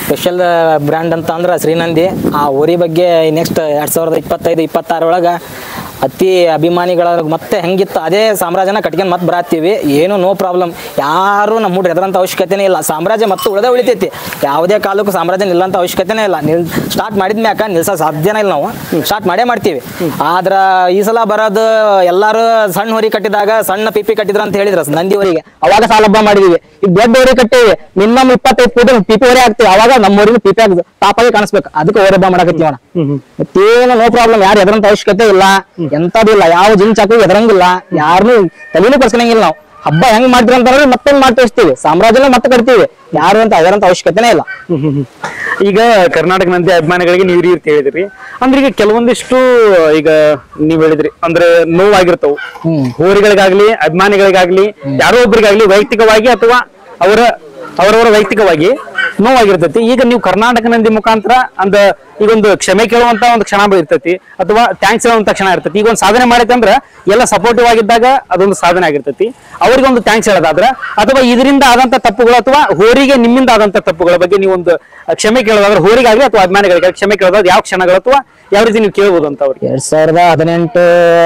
ಸ್ಪೆಷಲ್ ಬ್ರ್ಯಾಂಡ್ ಅಂತ ಅಂದ್ರೆ ಶ್ರೀನಂದಿ. ಆ ಹೋರಿ ಬಗ್ಗೆ ನೆಕ್ಸ್ಟ್ 2025-26 ಒಳಗೆ ಅತಿ ಅಭಿಮಾನಿಗಳ ಮತ್ತೆ ಹೆಂಗಿತ್ತು ಅದೇ ಸಾಮ್ರಾಜ್ಯನ ಕಟ್ಕೊಂಡು ಮತ್ತೆ ಬರಾತೀವಿ. ಏನು ನೋ ಪ್ರಾಬ್ಲಮ್, ಯಾರು ನಮ್ಮ ಹುಡ್ರು ಹೆದರಂಥ ಅವಶ್ಯಕತೆನೇ ಇಲ್ಲ. ಸಾಮ್ರಾಜ್ಯ ಮತ್ತೆ ಉಳಿತೈತಿ, ಯಾವುದೇ ಕಾಲಕ್ಕೂ ಸಾಮ್ರಾಜ್ಯ ನಿಲ್ಲಂಥ ಅವಶ್ಯಕತೆನೇ ಇಲ್ಲ. ಸ್ಟಾರ್ಟ್ ಮಾಡಿದ ಮ್ಯಾಕ ನಿಲ್ಸೋ ಸಾಧ್ಯನೇ ಇಲ್ಲ. ನಾವು ಸ್ಟಾರ್ಟ್ ಮಾಡ್ತೀವಿ. ಆದ್ರೆ ಈ ಸಲ ಬರೋದು ಎಲ್ಲರೂ ಸಣ್ಣ ಹೋರಿ ಕಟ್ಟಿದಾಗ ಸಣ್ಣ ಪಿಪಿ ಕಟ್ಟಿದ್ರು ಅಂತ ಹೇಳಿದ್ರು ನಂದಿ ಹೋರಿಗೆ, ಅವಾಗ ಸಾಲ ಹಬ್ಬ ಮಾಡಿದೀವಿ. ಈಗ ದೊಡ್ಡ ಹೋರಿ ಕಟ್ಟಿವಿ, ಮಿನಿಮಮ್ 25 ಫೂಟ್ ಪಿಪಿ ಹೋರಿ ಆಗ್ತೀವಿ, ಅವಾಗ ನಮ್ಮ ಊರಿಗೆ ಪಿಪಿ ಆಗ ತಾಪಾಗಿ ಕಾಣಿಸ್ಬೇಕು, ಅದಕ್ಕೆ ಹೋರಿ ಹಬ್ಬ ಮಾಡಕತ್ತೀವಣ. ಮತ್ತೇನು ನೋ ಪ್ರಾಬ್ಲಮ್, ಯಾರು ಹೆದರಂತ ಅವಶ್ಯಕತೆ ಇಲ್ಲ, ಎಂತದಿಲ್ಲ, ಯಾವ ಜಿನ್ ಚಾಕು ಎದರಂಗಿಲ್ಲ, ಯಾರನ್ನು ತಲೆನೂ ಕರ್ಸ್ಕೊಂಡಂಗಿಲ್ಲ. ನಾವು ಹಬ್ಬ ಹೆಂಗ್ ಮಾಡ್ತೀವಿ ಅಂತಂದ್ರೆ ಮತ್ತೆ ಮಾಡಿ ತೋರಿಸ್ತೀವಿ, ಸಾಮ್ರಾಜ್ಯನ ಮತ್ತೆ ಕಟ್ತೀವಿ, ಯಾರು ಅಂತ ಅದರಂತ ಅವಶ್ಯಕತೆನೇ ಇಲ್ಲ. ಈಗ ಕರ್ನಾಟಕ ನಂದಿ ಅಭಿಮಾನಿಗಳಿಗೆ ನೀವು ರೀತಿ ಹೇಳಿದ್ರಿ ಅಂದ್ರೆ, ಈಗ ಕೆಲವೊಂದಿಷ್ಟು ಈಗ ನೀವ್ ಹೇಳಿದ್ರಿ ಅಂದ್ರೆ ನೋವಾಗಿರ್ತಾವ ಹೋರಿಗಳಿಗಾಗ್ಲಿ ಅಭಿಮಾನಿಗಳಿಗಾಗ್ಲಿ ಯಾರೋ ಒಬ್ಬರಿಗಾಗ್ಲಿ ವೈಯಕ್ತಿಕವಾಗಿ ಅಥವಾ ಅವರವರ ವೈಯಕ್ತಿಕವಾಗಿ ನೋವಾಗಿರ್ತೈತಿ. ಈಗ ನೀವು ಕರ್ನಾಟಕ ನಂದಿ ಮುಖಾಂತರ ಅಂದ ಈಗೊಂದು ಕ್ಷಮೆ ಕೇಳುವಂತ ಒಂದು ಕ್ಷಣ ಇರ್ತೈತಿ, ಅಥವಾ ಥ್ಯಾಂಕ್ಸ್ ಹೇಳುವಂತ ಕ್ಷಣ ಇರ್ತೈತಿ. ಈಗ ಒಂದು ಸಾಧನೆ ಮಾಡೈತೆ ಅಂದ್ರೆ ಎಲ್ಲ ಸಪೋರ್ಟಿವ್ ಆಗಿದ್ದಾಗ ಅದೊಂದು ಸಾಧನೆ ಆಗಿರ್ತೈತಿ. ಅವ್ರಿಗೆ ಒಂದು ಥ್ಯಾಂಕ್ಸ್ ಹೇಳೋದಾದ್ರೆ, ಅಥವಾ ಇದರಿಂದ ಆದಂತ ತಪ್ಪುಗಳು ಅಥವಾ ಹೋರಿಗೆ ನಿಮ್ಮಿಂದ ಆದಂತ ತಪ್ಪುಗಳ ಬಗ್ಗೆ ನೀವು ಒಂದು ಕ್ಷಮೆ ಕೇಳೋದಾದ್ರೆ, ಹೋರಿಗಾಗ್ಲಿ ಅಥವಾ ಅಭಿಮಾನಿಗಳಿಗೆ ಕ್ಷಮೆ ಕೇಳೋದಾದ್ರೆ ಯಾವ ಕ್ಷಣಗಳು ಅಥವಾ ಯಾವ ರೀತಿ ನೀವು ಕೇಳ್ಬೋದು ಅಂತ ಅವ್ರಿಗೆ? 2018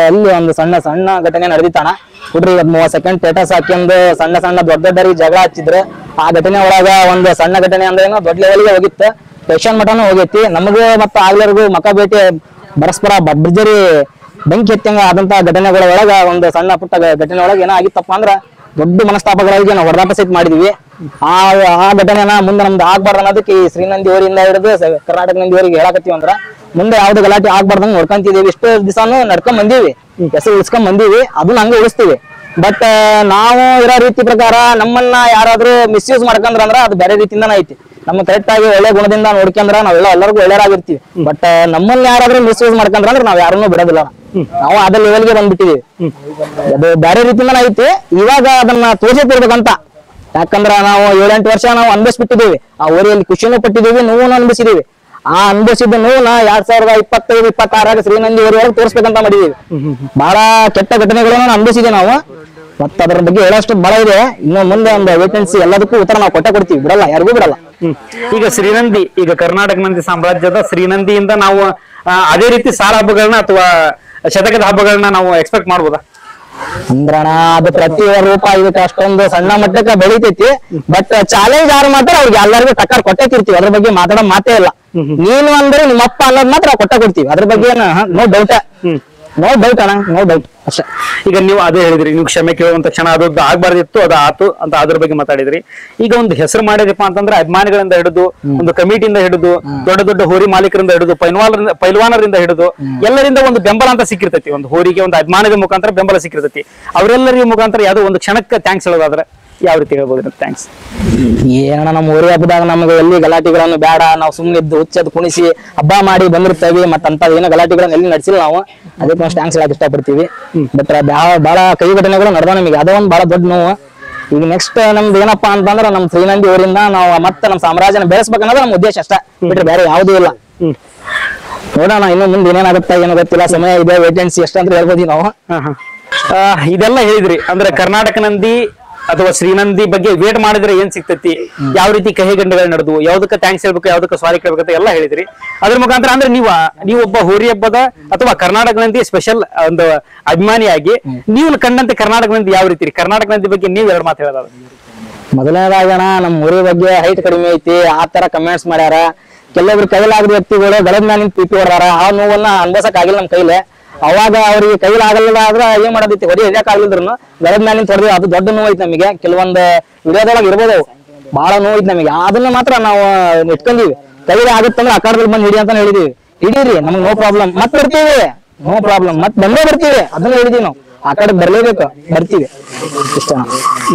ಅಲ್ಲಿ ಒಂದು ಸಣ್ಣ ಘಟನೆ ನಡೆದಿತ್ತಣ. ಹುಡ್ರಿ 30 ಸೆಕೆಂಡ್ ಸ್ಟೇಟಸ್ ಹಾಕ್ಯಂದು ಸಣ್ಣ ದೊಡ್ಡರಿಗೆ ಜಗಳ ಹಚ್ಚಿದ್ರೆ, ಆ ಘಟನೆ ಒಳಗ ಒಂದು ಸಣ್ಣ ಘಟನೆ ಅಂದ್ರೆ ದೊಡ್ಡ ಲೆವೆಲ್ಗೆ ಹೋಗಿತ್ತು, ಸ್ಟೇಷನ್ ಮಟನೂ ಹೋಗೈತಿ. ನಮಗೂ ಮತ್ತು ಆಗ್ಲರಿಗೂ ಮಕ್ಕ ಭೇಟಿ ಪರಸ್ಪರ ಭರ್ಜರಿ ಬೆಂಕಿ ಎತ್ತಂಗ ಆದಂತ ಘಟನೆಗಳ ಒಳಗ ಒಂದು ಸಣ್ಣ ಪುಟ್ಟ ಘಟನೆ ಒಳಗೆ ಏನೋ ಆಗಿತ್ತಪ್ಪ ಅಂದ್ರ ದೊಡ್ಡ ಮನಸ್ತಾಪಗಳಿಗೆ ನಾವು ಹೊಡೆದಾಟ ಸಹಿತ ಮಾಡಿದ್ವಿ. ಆ ಘಟನೆನ ಮುಂದೆ ನಮ್ದು ಆಗ್ಬಾರ್ದು ಅನ್ನೋದಕ್ಕೆ ಈ ಶ್ರೀನಂದಿ ಹೋರಿಯಿಂದ ಹಿಡಿದು ಕರ್ನಾಟಕ ನಂದಿ ಹೋರಿಗೆ ಹೇಳಕತ್ತೀವಿ ಅಂದ್ರ ಮುಂದೆ ಯಾವ್ದು ಗಲಾಟೆ ಆಗ್ಬಾರ್ದಂಗ್ ನೋಡ್ಕೊಂತಿದೀವಿ. ಇಷ್ಟು ದಿವಸಾನು ನಡ್ಕೊಂಡ್ ಬಂದೀವಿ, ಹೆಸರು ಉಳಿಸ್ಕೊಂಡ್ ಬಂದೀವಿ, ಅದನ್ನ ಹಂಗೆ ಉಳಿಸ್ತೀವಿ. ಬಟ್ ನಾವು ಇರೋ ರೀತಿ ಪ್ರಕಾರ ನಮ್ಮನ್ನ ಯಾರಾದ್ರೂ ಮಿಸ್ಯೂಸ್ ಮಾಡ್ಕೊಂಡ್ರಂದ್ರ ಅದು ಬೇರೆ ರೀತಿಯಿಂದನೇ ಐತಿ. ನಮ್ಮ ಕರೆಕ್ಟ್ ಆಗಿ ಒಳ್ಳೆ ಗುಣದಿಂದ ನೋಡ್ಕೊಂಡ್ರ ನಾವೆಲ್ಲ ಎಲ್ಲರಿಗೂ ಒಳ್ಳೆಯರಾಗಿರ್ತೀವಿ. ಬಟ್ ನಮ್ಮನ್ನ ಯಾರಾದ್ರೂ ಮಿಸ್ಯೂಸ್ ಮಾಡ್ಕೊಂಡ್ರಂದ್ರ ನಾವ್ ಯಾರನ್ನೂ ಬಿಡೋದಿಲ್ಲ. ನಾವು ಅದ ಲೆವೆಲ್ಗೆ ಬಂದ್ಬಿಟ್ಟಿದೀವಿ. ಅದು ಬೇರೆ ರೀತಿಯಿಂದನೇ ಐತಿ. ಇವಾಗ ಅದನ್ನ ತೋರಿಸಿರ್ಬೇಕಂತ, ಯಾಕಂದ್ರ ನಾವು 7-8 ವರ್ಷ ನಾವು ಅನುಭವಿಸ್ಬಿಟ್ಟಿದೀವಿ. ಆ ಊರಿಯಲ್ಲಿ ಖುಷಿನೂ ಪಟ್ಟಿದೀವಿ, ನೋವು ಅನುಭವಿಸಿದೀವಿ. ಆ ಅನುಭವಿಸಿದ ನೋವುನ 2025-26 ಶ್ರೀನಂದಿ ಊರಿಯೊಳಗೆ ತೋರಿಸ್ಬೇಕಂತ ಮಾಡಿದೀವಿ. ಬಹಳ ಕೆಟ್ಟ ಘಟನೆಗಳನ್ನು ಅನುಭವಿಸಿದೀವಿ ನಾವು. ಮತ್ತ ಅದ್ರ ಬಗ್ಗೆ ಹೇಳೋಷ್ಟು ಬಹಳ ಇದೆ. ಇನ್ನು ಮುಂದೆ ಒಂದು ವೇಕೆನ್ಸಿ ಎಲ್ಲದಕ್ಕೂ ಉತ್ತರ ನಾವು ಕೊಡ್ತೀವಿ, ಬಿಡಲ್ಲ, ಯಾರಿಗೂ ಬಿಡಲ್ಲ. ಈಗ ಶ್ರೀನಂದಿ, ಈಗ ಕರ್ನಾಟಕ ನಂದಿ ಸಾಮ್ರಾಜ್ಯದ ಶ್ರೀನಂದಿಯಿಂದ ನಾವು ಅದೇ ರೀತಿ ಸಾಲ ಹಬ್ಬಗಳನ್ನ ಅಥವಾ ಶತಕದ ಹಬ್ಬಗಳನ್ನ ನಾವು ಎಕ್ಸ್ಪೆಕ್ಟ್ ಮಾಡ್ಬೋದಾ? ಅಂದ್ರಣ ಅದು ಪ್ರತಿ ರೂಪ ಇದಕ್ಕೆ ಅಷ್ಟೊಂದು ಸಣ್ಣ ಮಟ್ಟಕ್ಕೆ ಬೆಳಿತೈತಿ. ಬಟ್ ಚಾಲೆಂಜ್ ಯಾರು ಮಾತ್ರ ಅವ್ರಿಗೆ ಎಲ್ಲರಿಗೂ ಟಕ್ಕರ್ ಕೊಟ್ಟಿರ್ತೀವಿ, ಅದ್ರ ಬಗ್ಗೆ ಮಾತಾಡೋ ಮಾತೇ ಇಲ್ಲ. ನೀನು ಅಂದ್ರೆ ನಿಮ್ಮಪ್ಪ ಅನ್ನೋದು ಮಾತ್ರ ಕೊಟ್ಟ ಕೊಡ್ತೀವಿ, ಅದ್ರ ಬಗ್ಗೆ ನೋ ಡೌಟ್ ಅಣ್ಣ, ನೋ ಡೌಟ್ ಅಷ್ಟೇ. ಈಗ ನೀವು ಅದೇ ಹೇಳಿದ್ರಿ, ನೀವು ಕ್ಷಮೆ ಕೇಳುವಂತ ಕ್ಷಣ ಅದು ಆಗ್ಬಾರ್ದಿತ್ತು, ಅದು ಆತು ಅಂತ ಅದ್ರ ಬಗ್ಗೆ ಮಾತಾಡಿದ್ರಿ. ಈಗ ಒಂದು ಹೆಸರು ಮಾಡಿದಪ್ಪ ಅಂತಂದ್ರೆ ಅಭಿಮಾನಿಗಳಿಂದ ಹಿಡಿದು, ಒಂದು ಕಮಿಟಿಯಿಂದ ಹಿಡಿದು, ದೊಡ್ಡ ದೊಡ್ಡ ಹೋರಿ ಮಾಲೀಕರಿಂದ ಹಿಡಿದು, ಪೈಲ್ವಾನರಿಂದ ಹಿಡಿದು ಎಲ್ಲರಿಂದ ಒಂದು ಬೆಂಬಲ ಅಂತ ಸಿಕ್ಕಿರ್ತೈತಿ. ಒಂದು ಹೋರಿಗೆ ಒಂದು ಅಭಿಮಾನದ ಮುಖಾಂತರ ಬೆಂಬಲ ಸಿಕ್ಕಿರ್ತೈತಿ. ಅವರೆಲ್ಲರಿಗೂ ಮುಖಾಂತರ ಯಾವ್ದೋ ಒಂದು ಕ್ಷಣಕ್ಕೆ ಥ್ಯಾಂಕ್ಸ್ ಹೇಳೋದಾದ್ರೆ ಯಾವ ರೀತಿ ಹೇಳ್ಬೋದು? ಥ್ಯಾಂಕ್ಸ್ ಏನಣ್ಣ, ನಮ್ಮ ಊರಿ ಹಬ್ಬದಾಗ ನಮ್ಗೆ ಎಲ್ಲಿ ಗಲಾಟೆಗಳನ್ನು ಬೇಡ, ನಾವು ಸುಮ್ಮನೆ ಇದ್ದು ಹುಚ್ಚದ್ ಕುಣಿಸಿ ಹಬ್ಬ ಮಾಡಿ ಬಂದಿರ್ತೇವಿ. ಮತ್ತಂತ ಏನೋ ಗಲಾಟೆಗಳನ್ನ ಎಲ್ಲಿ ನಡೆಸಿಲ್ಲ ನಾವು, ಅದಕ್ಕೆ ನಾವು ಥ್ಯಾಂಕ್ಸ್ ಹೇಳಕ್ ಇಷ್ಟಪಡ್ತೀವಿ. ಬಟ್ ಬಹಳ ಕೈ ಘಟನೆಗಳು ನಡೆದ ನಮಗೆ, ಅದೇ ಒಂದು ಬಹಳ ದೊಡ್ಡ ನೋವು. ಈಗ ನೆಕ್ಸ್ಟ್ ನಮ್ದು ಏನಪ್ಪಾ ಅಂತಂದ್ರೆ ನಮ್ಮ ಶ್ರೀನಂದಿ ಊರಿಂದ ನಾವು ಮತ್ತೆ ನಮ್ಮ ಸಾಮ್ರಾಜ್ಯನ ಬೆಳೆಸ್ಬೇಕನ್ನೋದು ನಮ್ಮ ಉದ್ದೇಶ ಅಷ್ಟೇ, ಬಿಟ್ರೆ ಬೇರೆ ಯಾವುದೂ ಇಲ್ಲ. ನೋಡೋಣ ಇನ್ನು ಮುಂದೆ ಏನೇನಾಗುತ್ತೆ ಏನೋ ಗೊತ್ತಿಲ್ಲ, ಸಮಯ ಇದೆ, ವೇಕೆನ್ಸಿ ಎಷ್ಟಂತ ಹೇಳ್ಬೋದು ನಾವು. ಇದೆಲ್ಲ ಹೇಳಿದ್ರಿ ಅಂದ್ರೆ ಕರ್ನಾಟಕ ನಂದಿ ಅಥವಾ ಶ್ರೀನಂದಿ ಬಗ್ಗೆ ವೇಟ್ ಮಾಡಿದ್ರೆ ಏನ್ ಸಿಗ್ತೈತಿ, ಯಾವ ರೀತಿ ಕಹಿ ಗಂಡುಗಳು ನಡೆದು, ಯಾವ್ದಕ್ಕೆ ಥ್ಯಾಂಕ್ಸ್ ಹೇಳ್ಬೇಕು, ಯಾವ್ದಕ್ಕೆ ಸಾರಿ ಕೇಳ್ಬೇಕಂತ ಎಲ್ಲ ಹೇಳಿದ್ರಿ. ಅದ್ರ ಮುಖಾಂತರ ಅಂದ್ರೆ ನೀವು ಒಬ್ಬ ಹೋರಿ ಹಬ್ಬದ ಅಥವಾ ಕರ್ನಾಟಕ ನಂದಿ ಸ್ಪೆಷಲ್ ಒಂದು ಅಭಿಮಾನಿಯಾಗಿ ನೀವು ಕಂಡಂತೆ ಕರ್ನಾಟಕ ನಂದಿ ಯಾವ ರೀತಿ, ಕರ್ನಾಟಕ ನಂದಿ ಬಗ್ಗೆ ನೀವು ಎರಡು ಮಾತು ಹೇಳೋದು? ಮೊದಲನೇದಾಗಣ ನಮ್ಮ ಊರಿ ಬಗ್ಗೆ ಹೈಟ್ ಕಡಿಮೆ ಐತಿ ಆ ತರ ಕಮೆಂಟ್ಸ್ ಮಾಡ್ಯಾರ. ಕೆಲವೊಬ್ರು ಕೈಲಾಗದ ವ್ಯಕ್ತಿಗಳು ಗಡದ ಮ್ಯಾಲಿನ ಪಿಪಿ ಹೊಡ್ಯಾರ, ಆ ನೋವನ್ನ ಅನ್ಭವಿಸಕ್ ಆಗಿಲ್ಲ ನಮ್ಮ ಕೈಲೆ. ಅವಾಗ ಅವ್ರಿಗೆ ಕೈಲಾಗಲ್ಲ ಆದ್ರೆ ಏನ್ ಮಾಡೋದೈತಿ, ಹೊಡಿ ಹಿಡಿಯಕ್ ಆಗ್ಲಿದ್ರು ಗಡದ ಮ್ಯಾಲಿನ ಹೊಡೆದ್ವಿ, ಅದು ದೊಡ್ಡ ನೋವು ಐತಿ ನಮಗೆ. ಕೆಲವೊಂದು ವಿಡಿಯೋದೊಳಗೆ ಇರ್ಬೋದು ಬಹಳ ನೋವು ಐತಿ ನಮಗೆ, ಅದನ್ನ ಮಾತ್ರ ನಾವು ಇಟ್ಕೊಂಡಿವಿ. ಕೈಲಿ ಆಗುತ್ತಂದ್ರೆ ಅಕಾಡದಲ್ಲಿ ಬಂದು ಹಿಡಿ ಅಂತ ಹೇಳಿದೀವಿ. ಹಿಡೀರಿ, ನಮ್ಗೆ ನೋ ಪ್ರಾಬ್ಲಮ್, ಮತ್ತೆ ಬರ್ತೀವಿ, ನೋ ಪ್ರಾಬ್ಲಮ್, ಮತ್ತೆ ಬಂದೇ ಬರ್ತೀವಿ, ಅದನ್ನ ಹೇಳಿದೀವಿ ನಾವು. ಆ ಕಡೆ ಬರ್ಲೇಬೇಕು, ಬರ್ತೀವಿ.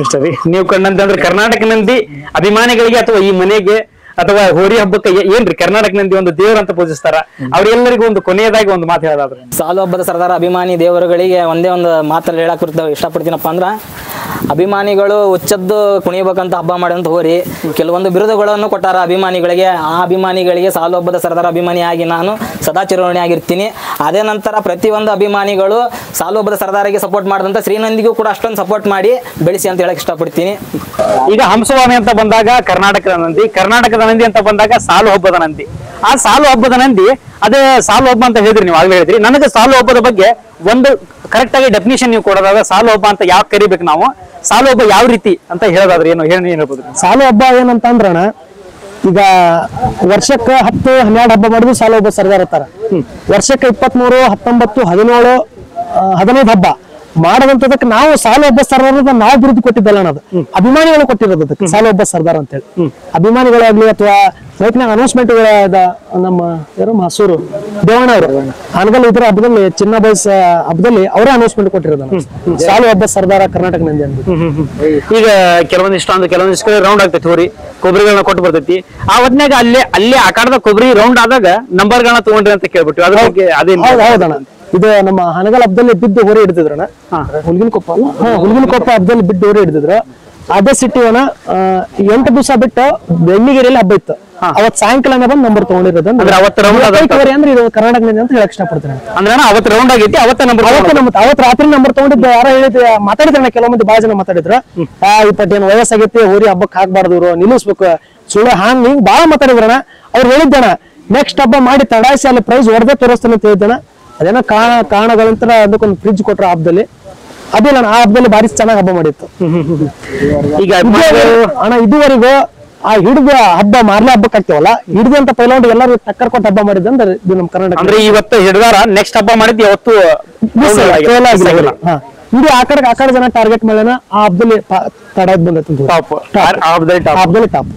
ಇಷ್ಟ ರೀ ನೀವು ಕಂಡಂತೆ ಅಂದ್ರೆ ಕರ್ನಾಟಕ ನಂದಿ ಅಭಿಮಾನಿಗಳಿಗೆ ಅಥವಾ ಈ ಮನೆಗೆ ಅಥವಾ ಹೋರಿ ಹಬ್ಬಕ್ಕೆ ಏನ್ರಿ ಕರ್ನಾಟಕ ನಂದಿ ಒಂದು ದೇವ್ರ ಅಂತ ಪೂಜಿಸ್ತಾರ, ಅವ್ರೆಲ್ಲರಿಗೂ ಒಂದು ಕೊನೆಯದಾಗಿ ಒಂದು ಮಾತು ಹೇಳೋದಾದ್ರೆ? ಸಾಲು ಹಬ್ಬದ ಸರ್ದಾರ ಅಭಿಮಾನಿ ದೇವರುಗಳಿಗೆ ಒಂದೇ ಒಂದು ಮಾತಲ್ಲಿ ಹೇಳಕ್ ಇಷ್ಟಪಡ್ತೀನಪ್ಪ ಅಂದ್ರ, ಅಭಿಮಾನಿಗಳು ಉಚ್ಚದ್ದು ಕುಣಿಬೇಕಂತ ಹಬ್ಬ ಮಾಡಿದಂತ ಹೋರಿ ಕೆಲವೊಂದು ಬಿರುದುಗಳನ್ನು ಕೊಟ್ಟಾರ ಅಭಿಮಾನಿಗಳಿಗೆ. ಆ ಅಭಿಮಾನಿಗಳಿಗೆ ಸಾಲು ಹಬ್ಬದ ಸರ್ದಾರ ಅಭಿಮಾನಿಯಾಗಿ ನಾನು ಸದಾ ಚಿರಋಣಿ ಆಗಿರ್ತೀನಿ. ಅದೇ ನಂತರ ಪ್ರತಿಯೊಂದು ಅಭಿಮಾನಿಗಳು ಸಾಲು ಹಬ್ಬದ ಸರ್ದಾರಿಗೆ ಸಪೋರ್ಟ್ ಮಾಡಿದಂತ ಶ್ರೀನಂದಿಗೂ ಕೂಡ ಅಷ್ಟೊಂದು ಸಪೋರ್ಟ್ ಮಾಡಿ ಬೆಳೆಸಿ ಅಂತ ಹೇಳಕ್ ಇಷ್ಟಪಡ್ತೀನಿ. ಈಗ ಹಂಸವಾಣಿ ಅಂತ ಬಂದಾಗ ಕರ್ನಾಟಕದ ನಂದಿ, ಕರ್ನಾಟಕದ ನಂದಿ ಅಂತ ಬಂದಾಗ ಸಾಲು ಹಬ್ಬದ ನಂದಿ. ಆ ಸಾಲು ಹಬ್ಬದ ನಂದಿ ಅದೇ ಸಾಲು ಹಬ್ಬ ಅಂತ ಹೇಳಿದ್ರಿ, ನೀವು ಆಗ್ಲೇ ಹೇಳಿದ್ರಿ. ನನಗೆ ಸಾಲು ಹಬ್ಬದ ಬಗ್ಗೆ ಒಂದು ಕರೆಕ್ಟ್ ಆಗಿ ಡೆಫಿನೇಷನ್ ನೀವು ಕೊಡೋದಾದ್ರೆ ಸಾಲು ಹಬ್ಬ ಅಂತ ಯಾವ ಕರಿಬೇಕು ನಾವು, ಸಾಲು ಹಬ್ಬ ಯಾವ ರೀತಿ ಅಂತ ಹೇಳೋದಾದ್ರೆ ಏನು ಹೇಳ್ಬೋದು? ಸಾಲು ಹಬ್ಬ ಏನಂತ ಅಂದ್ರಣ, ಈಗ ವರ್ಷಕ್ಕೆ 10-12 ಹಬ್ಬ ಮಾಡಿದ್ರು ಸಾಲು ಹಬ್ಬ ಸರ್ದಾರ್ ಇರ್ತಾರ. ವರ್ಷಕ್ಕೆ 23, 19, 17, 15 ಹಬ್ಬ ಮಾಡದಂತದಕ್ಕೆ ನಾವು ಸಾಲು ಹಬ್ಬ ಸರ್ದಾರ್ ನಾವು ಬಿರುದು ಕೊಟ್ಟಿದ್ದಲ್ಲ, ಅನ್ನೋದು ಅಭಿಮಾನಿಗಳು ಕೊಟ್ಟಿರೋದು ಅದಕ್ಕೆ ಸಾಲು ಹಬ್ಬ ಸರ್ದಾರ್ ಅಂತ ಹೇಳಿ. ಅಭಿಮಾನಿಗಳಾಗ್ಲಿ ಅಥವಾ ಮೈಕ್ನಾಗ ಅನೌನ್ಸ್ಮೆಂಟ್ ನಮ್ಮ ಯಾರು ಮಸೂರು ದೇವಣ್ಣ ಅವರು ಅನಗಲ್ ಇದ್ರ ಹಬ್ಬದಲ್ಲಿ ಚಿನ್ನ ಬಯಸ್ ಹಬ್ಬದಲ್ಲಿ ಅವರೇ ಅನೌನ್ಸ್ಮೆಂಟ್ ಕೊಟ್ಟಿರೋದು ಸಾಲು ಹಬ್ಬ ಸರ್ದಾರ ಕರ್ನಾಟಕ ನಂದಿ ಅಂತ. ಈಗ ಕೆಲವೊಂದಿಷ್ಟು ರೌಂಡ್ ಆಗ್ತೈತಿ, ಹೋರಿ ಕೊಬ್ಬರಿಗಳನ್ನ ಕೊಟ್ಟು ಬರ್ತೈತಿ. ಆ ಹೊತ್ನಾಗ ಅಲ್ಲೇ ಆಕಾರದ ಕೊಬ್ಬರಿ ರೌಂಡ್ ಆದಾಗ ನಂಬರ್ಗಳನ್ನ ತಗೊಂಡ್ರಿ ಅಂತ ಕೇಳ್ಬಿಟ್ಟು ಅದ್ರ ಬಗ್ಗೆ ಅದೇನು? ಹೌದಣ್ಣ, ಇದು ನಮ್ಮ ಹನಗಲ್ ಹಬ್ಬದಲ್ಲಿ ಬಿದ್ದು ಹೊರೆ ಹಿಡಿದಿದ್ರಣ್ಣ, ಹುಲ್ಗಿನಕೊಪ್ಪ ಅಲ್ಲ, ಹುಲ್ಗಿನಕೊಪ್ಪ ಹಬ್ಬದಲ್ಲಿ ಬಿದ್ದು ಹೊರೆ ಹಿಡಿದಿದ್ರು. ಅದೇ ಸಿಟಿವನ 8 ದಿವಸ ಬಿಟ್ಟು ಬೆಣ್ಣಿಗೆರೆಯಲ್ಲಿ ಹಬ್ಬ ಇತ್ತು. ಅವತ್ ಸಾಯಂಕಾಲ ಬಂದು ನಂಬರ್ ತಗೊಂಡಿರೋದು. ಅಂದ್ರೆ ಇದು ಕರ್ನಾಟಕ ನಂದಿ ಅಂತ ಹೇಳಕ್ ಇಷ್ಟಪಡ್ತೀನಿ. ಅಂದ್ರೆ ಅವತ್ತು ರೌಂಡ್ ಆಗೈತಿ, ಅವತ್ತು ರಾತ್ರಿ ನಂಬರ್ ತಗೊಂಡಿದ್ದ ಯಾರೋ ಹೇಳಿದ್ ಮಾತಾಡಿದ್ರಣ್ಣ, ಕೆಲವೊಂದು ಬಹಳ ಜನ ಮಾತಾಡಿದ್ರು. ಇಪ್ಪತ್ತೇನು ವಯಸ್ಸಾಗೈತಿ, ಹೋರಿ ಹಬ್ಬಕ್ಕೆ ಹಾಕ್ಬಾರ್ದು, ನಿಲ್ಲಿಸ್ಬೇಕು, ಸುಳ್ಳು ಹಾಂಗ್ ಹಿಂಗ್ ಬಾಳ ಮಾತಾಡಿದ್ರಣ್ಣ. ಅವ್ರು ಹೇಳಿದ್ದಣ ನೆಕ್ಸ್ಟ್ ಹಬ್ಬ ಮಾಡಿ ತಡಾಯಿಸಿ ಅಲ್ಲಿ ಪ್ರೈಸ್ ಹೊಡೆದೇ ತೋರಿಸ್ತಾನೆ ಅಂತ ಹೇಳಿದ್ದಣ. ಅದೇನೋ ಕಾರಣಗಳಂತರ ಅದಕ್ಕೊಂದು ಫ್ರಿಡ್ಜ್ ಕೊಟ್ರ ಹಬ್ಬದಲ್ಲಿ. ಅದಿಲ್ಲ, ಆ ಹಬ್ಬದಲ್ಲಿ ಬಾರಿ ಚೆನ್ನಾಗಿ ಹಬ್ಬ ಮಾಡಿತ್ತು. ಈಗ ಅಣ್ಣ ಇದುವರೆಗೂ ಆ ಹಿಡಿದ ಹಬ್ಬ ಮಾರ್ಲೆ ಹಬ್ಬಕ್ಕೆ ಆಗ್ತೇವಲ್ಲ, ಹಿಡಿದಂತ ಪೈಲೌಂಡ್ ಎಲ್ಲರೂ ಟಕ್ಕರ್ ಕೊಟ್ಟು ಹಬ್ಬ ಮಾಡಿದ್ರೆ ಇದು ನಮ್ಮ ಕರ್ನಾಟಕ. ಅಂದ್ರೆ ಇವತ್ತು ಹಿಡಿದಾರ, ನೆಕ್ಸ್ಟ್ ಹಬ್ಬ ಮಾಡಿದ್ ಯಾವತ್ತು ಇದು ಆ ಕಡೆ ಜನ ಟಾರ್ಗೆಟ್ ಮಾಡೋಣ. ಆ ಹಬ್ಬದಲ್ಲಿ ತಡದ್ ಬಂದೈತಿ, ಹಬ್ಬದಲ್ಲಿ ಟಾಪ್.